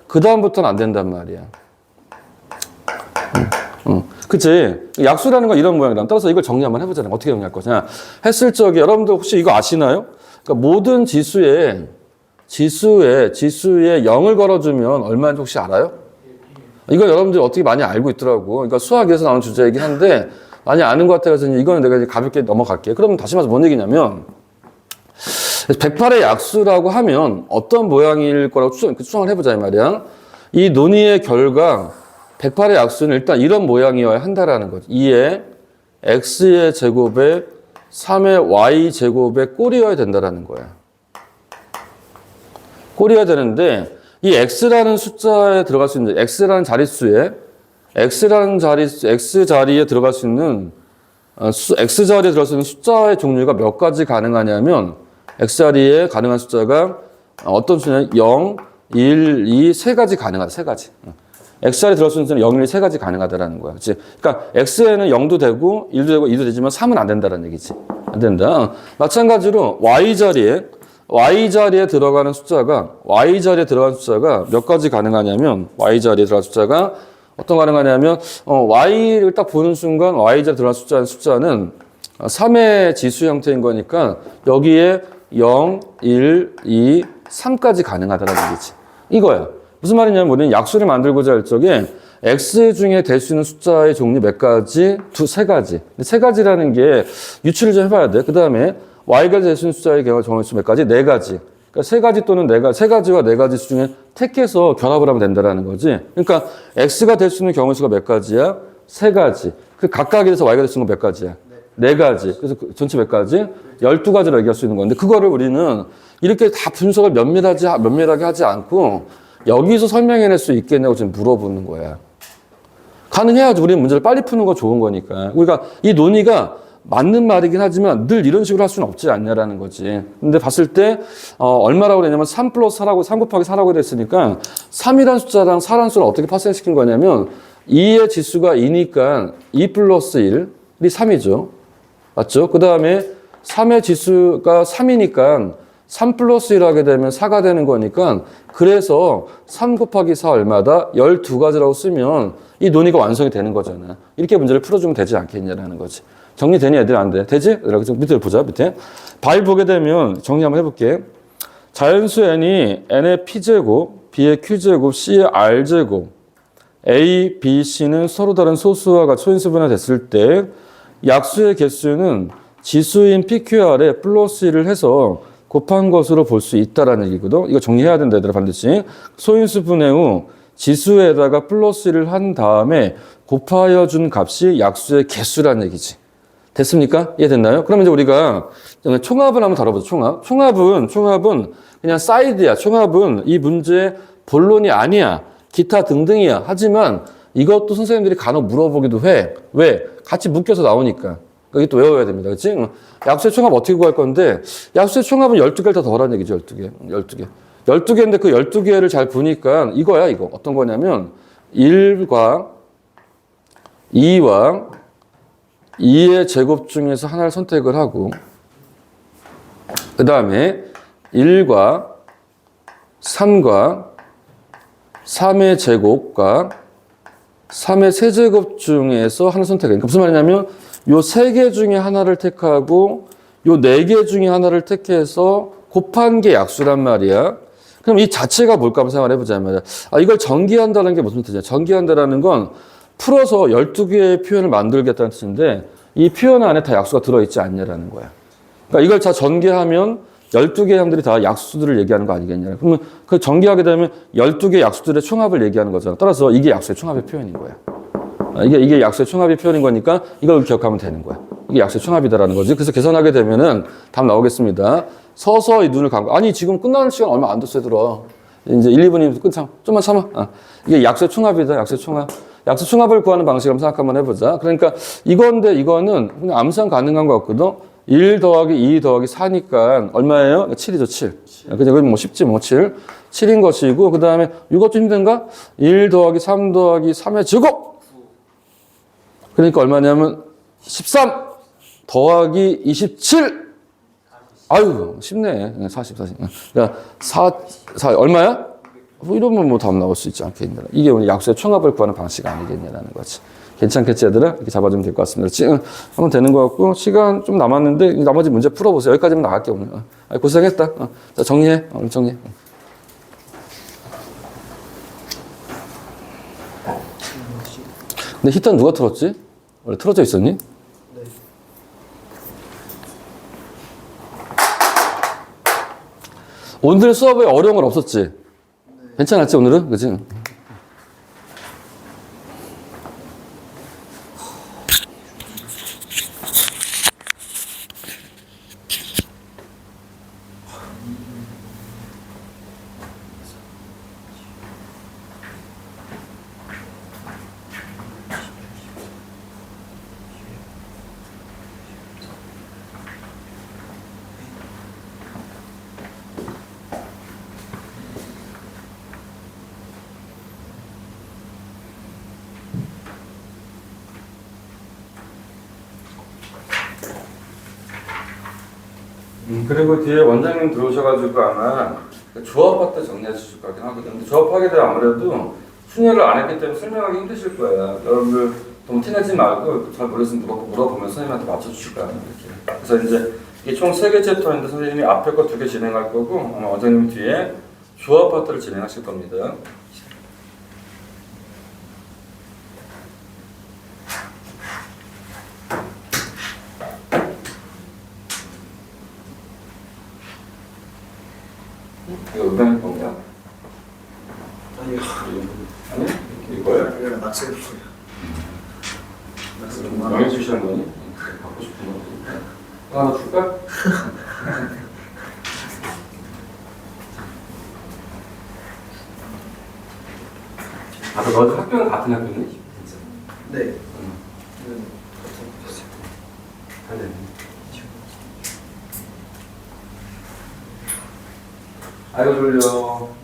그 다음부터는 안 된단 말이야. 그치? 약수라는 건 이런 모양이다. 따라서 이걸 정리 한번 해보자면 어떻게 정리할 거냐. 했을 적에 여러분들 혹시 이거 아시나요? 그러니까 모든 지수에 0을 걸어주면 얼마인지 혹시 알아요? 이거 여러분들이 어떻게 많이 알고 있더라고. 그러니까 수학에서 나오는 주제이긴 한데 많이 아는 것 같아서 이거는 내가 가볍게 넘어갈게. 그러면 다시 말해서 뭔 얘기냐면 108의 약수라고 하면 어떤 모양일 거라고 추정을 해보자 이 말이야. 이 논의의 결과 108의 약수는 일단 이런 모양이어야 한다라는 거지. 2의 x의 제곱에 3의 y 제곱에 꼴이어야 된다라는 거야. 꼴이어야 되는데 이 x라는 숫자에 들어갈 수 있는 x라는 자릿수에 x 자리에 들어갈 수 있는 x 자리에 들어갈 수 있는 숫자의 종류가 몇 가지 가능하냐면 x 자리에 가능한 숫자가 어떤 수냐면 0, 1, 2, 3가지 가능하다. 3가지. x 자리에 들어갈 수 있는 숫자는 0, 1, 3가지 가능하다라는 거야. 그렇지? 그러니까 x에는 0도 되고 1도 되고 2도 되지만 3은 안 된다는 얘기지. 안 된다. 마찬가지로 y 자리에 들어가는 숫자가 몇 가지 가능하냐면 y 자리에 들어간 숫자가 어떤 가능하냐면 y를 딱 보는 순간 y 자리에 들어간 숫자는 3의 지수 형태인 거니까 여기에 0, 1, 2, 3까지 가능하다는 얘기지. 이거야. 무슨 말이냐면 우리는 약수를 만들고자 할 적에 x 중에 될 수 있는 숫자의 종류 몇 가지? 3가지. 3가지라는 게 유추를 좀 해봐야 돼. 그 다음에 y가 될 수 있는 숫자의 정수 몇 가지? 4가지. 그러니까 3가지 또는 3가지와 4가지 수 중에 택해서 결합을 하면 된다는 거지. 그러니까 x가 될 수 있는 경우 수가 몇 가지야? 3가지. 그 각각에 대해서 y가 될 수 있는 건 몇 가지야? 4가지. 그래서 전체 몇 가지? 12가지로 얘기할 수 있는 건데 그거를 우리는 이렇게 다 분석을 면밀하게 하지 않고 여기서 설명해낼 수 있겠냐고 지금 물어보는 거야. 가능해야지. 우리는 문제를 빨리 푸는 거 좋은 거니까. 그러니까 이 논의가 맞는 말이긴 하지만 늘 이런 식으로 할 수는 없지 않냐라는 거지. 근데 봤을 때 얼마라고 그랬냐면 3 플러스 4라고 3 곱하기 4라고 됐으니까 3이라는 숫자랑 4라는 숫자를 어떻게 파생시킨 거냐면 2의 지수가 2니까 2 플러스 1이 3이죠. 맞죠? 그 다음에 3의 지수가 3이니까 3 플러스 1 하게 되면 4가 되는 거니까 그래서 3 곱하기 4 얼마다? 12가지라고 쓰면 이 논의가 완성이 되는 거잖아. 이렇게 문제를 풀어주면 되지 않겠냐라는 거지. 정리되니 애들 안 돼? 되지? 그래서 밑에 보자, 밑에. 바위 보게 되면 정리 한번 해볼게. 자연수 n이 n의 p제곱, b의 q제곱, c의 r제곱, a, b, c는 서로 다른 소수와 같이 소인수분해 됐을 때 약수의 개수는 지수인 pqr에 플러스 1을 해서 곱한 것으로 볼 수 있다라는 얘기거든. 이거 정리해야 된다, 얘들아, 반드시. 소인수분해 후 지수에다가 플러스 1을 한 다음에 곱하여 준 값이 약수의 개수라는 얘기지. 됐습니까? 이해됐나요? 그러면 이제 우리가 총합을 한번 다뤄보죠. 총합은 그냥 사이드야. 총합은 이 문제의 본론이 아니야. 기타 등등이야. 하지만 이것도 선생님들이 간혹 물어보기도 해. 왜? 같이 묶여서 나오니까. 이게 또 외워야 됩니다. 그치? 약수의 총합 어떻게 구할 건데, 약수의 총합은 12개를 더 더하라는 얘기죠. 12개. 12개인데 그 12개를 잘 보니까 이거야, 이거. 어떤 거냐면 1과 2와 2의 제곱 중에서 하나를 선택을 하고 그 다음에 1과 3과 3의 제곱과 3의 세제곱 중에서 하나를 선택해. 그러니까 무슨 말이냐면 요 3개 중에 하나를 택하고 요 4개 중에 하나를 택해서 곱한 게 약수란 말이야. 그럼 이 자체가 뭘까 한번 생각을 해보자 말이야. 이걸 전개한다는 게 무슨 뜻이냐. 전개한다는 건 풀어서 12개의 표현을 만들겠다는 뜻인데 이 표현 안에 다 약수가 들어있지 않냐라는 거야. 그러니까 이걸 다 전개하면 12개의 항들이 다 약수들을 얘기하는 거 아니겠냐. 그러면 그 전개하게 되면 12개의 약수들의 총합을 얘기하는 거잖아. 따라서 이게 약수의 총합의 표현인 거야. 이게 약수의 총합의 표현인 거니까 이걸 기억하면 되는 거야. 이게 약수의 총합이다라는 거지. 그래서 계산하게 되면은 답 나오겠습니다. 서서히 눈을 감고. 아니, 지금 끝나는 시간 얼마 안 됐어, 얘들아. 이제 1, 2분이면 끝, 좀만 참아. 이게 약수의 총합이다, 약수의 총합. 약수 충합을 구하는 방식을 한번 생각 한번 해보자. 그러니까 이건데 이거는 그냥 암산 가능한 것 같거든. 1 더하기 2 더하기 4니까 얼마예요? 7이죠, 7. 그죠? 그럼 뭐 쉽지 뭐 7. 7인 것이고, 그 다음에 이것도 힘든가? 1 더하기 3 더하기 3의 제곱! 그러니까 얼마냐면 13 더하기 27! 아유, 쉽네. 40. 그러니까 4 얼마야? 뭐 이러면 뭐 답 나올 수 있지 않겠냐. 이게 우리 약수의 총합을 구하는 방식 아니겠냐라는 거지. 괜찮겠지, 얘들아? 이렇게 잡아주면 될 것 같습니다. 지금 하면 되는 것 같고, 시간 좀 남았는데, 나머지 문제 풀어보세요. 여기까지만 나갈게, 오늘. 고생했다. 자, 정리해. 오늘 정리해. 근데 히터는 누가 틀었지? 원래 틀어져 있었니? 네. 오늘 수업에 어려운 건 없었지? 괜찮았지, 오늘은? 그치? 그리고 뒤에 원장님 들어오셔가지고 아마 조합할 때 정리해 주실 것 같긴 하거든요. 근데 조합하게 되면 아무래도 순위를 안 했기 때문에 설명하기 힘드실 거예요. 여러분들 너무 티내지 말고 잘 모르겠으면 물어보면 선생님한테 맞춰주실 거예요. 이렇게. 그래서 이제 이게 총 3개 챕터인데 선생님이 앞에 거 2개 진행할 거고 아마 원장님 뒤에 조합 파트를 진행하실 겁니다. 이거 음향일 건가? 아니요. 아니? 이거야? 이거 낙서일 거예요. 명예 주시는 거니? 받고 싶은 거. 하나 줄까? 아, 너도 학교는 같은 학교니? 네. 아이고 졸려.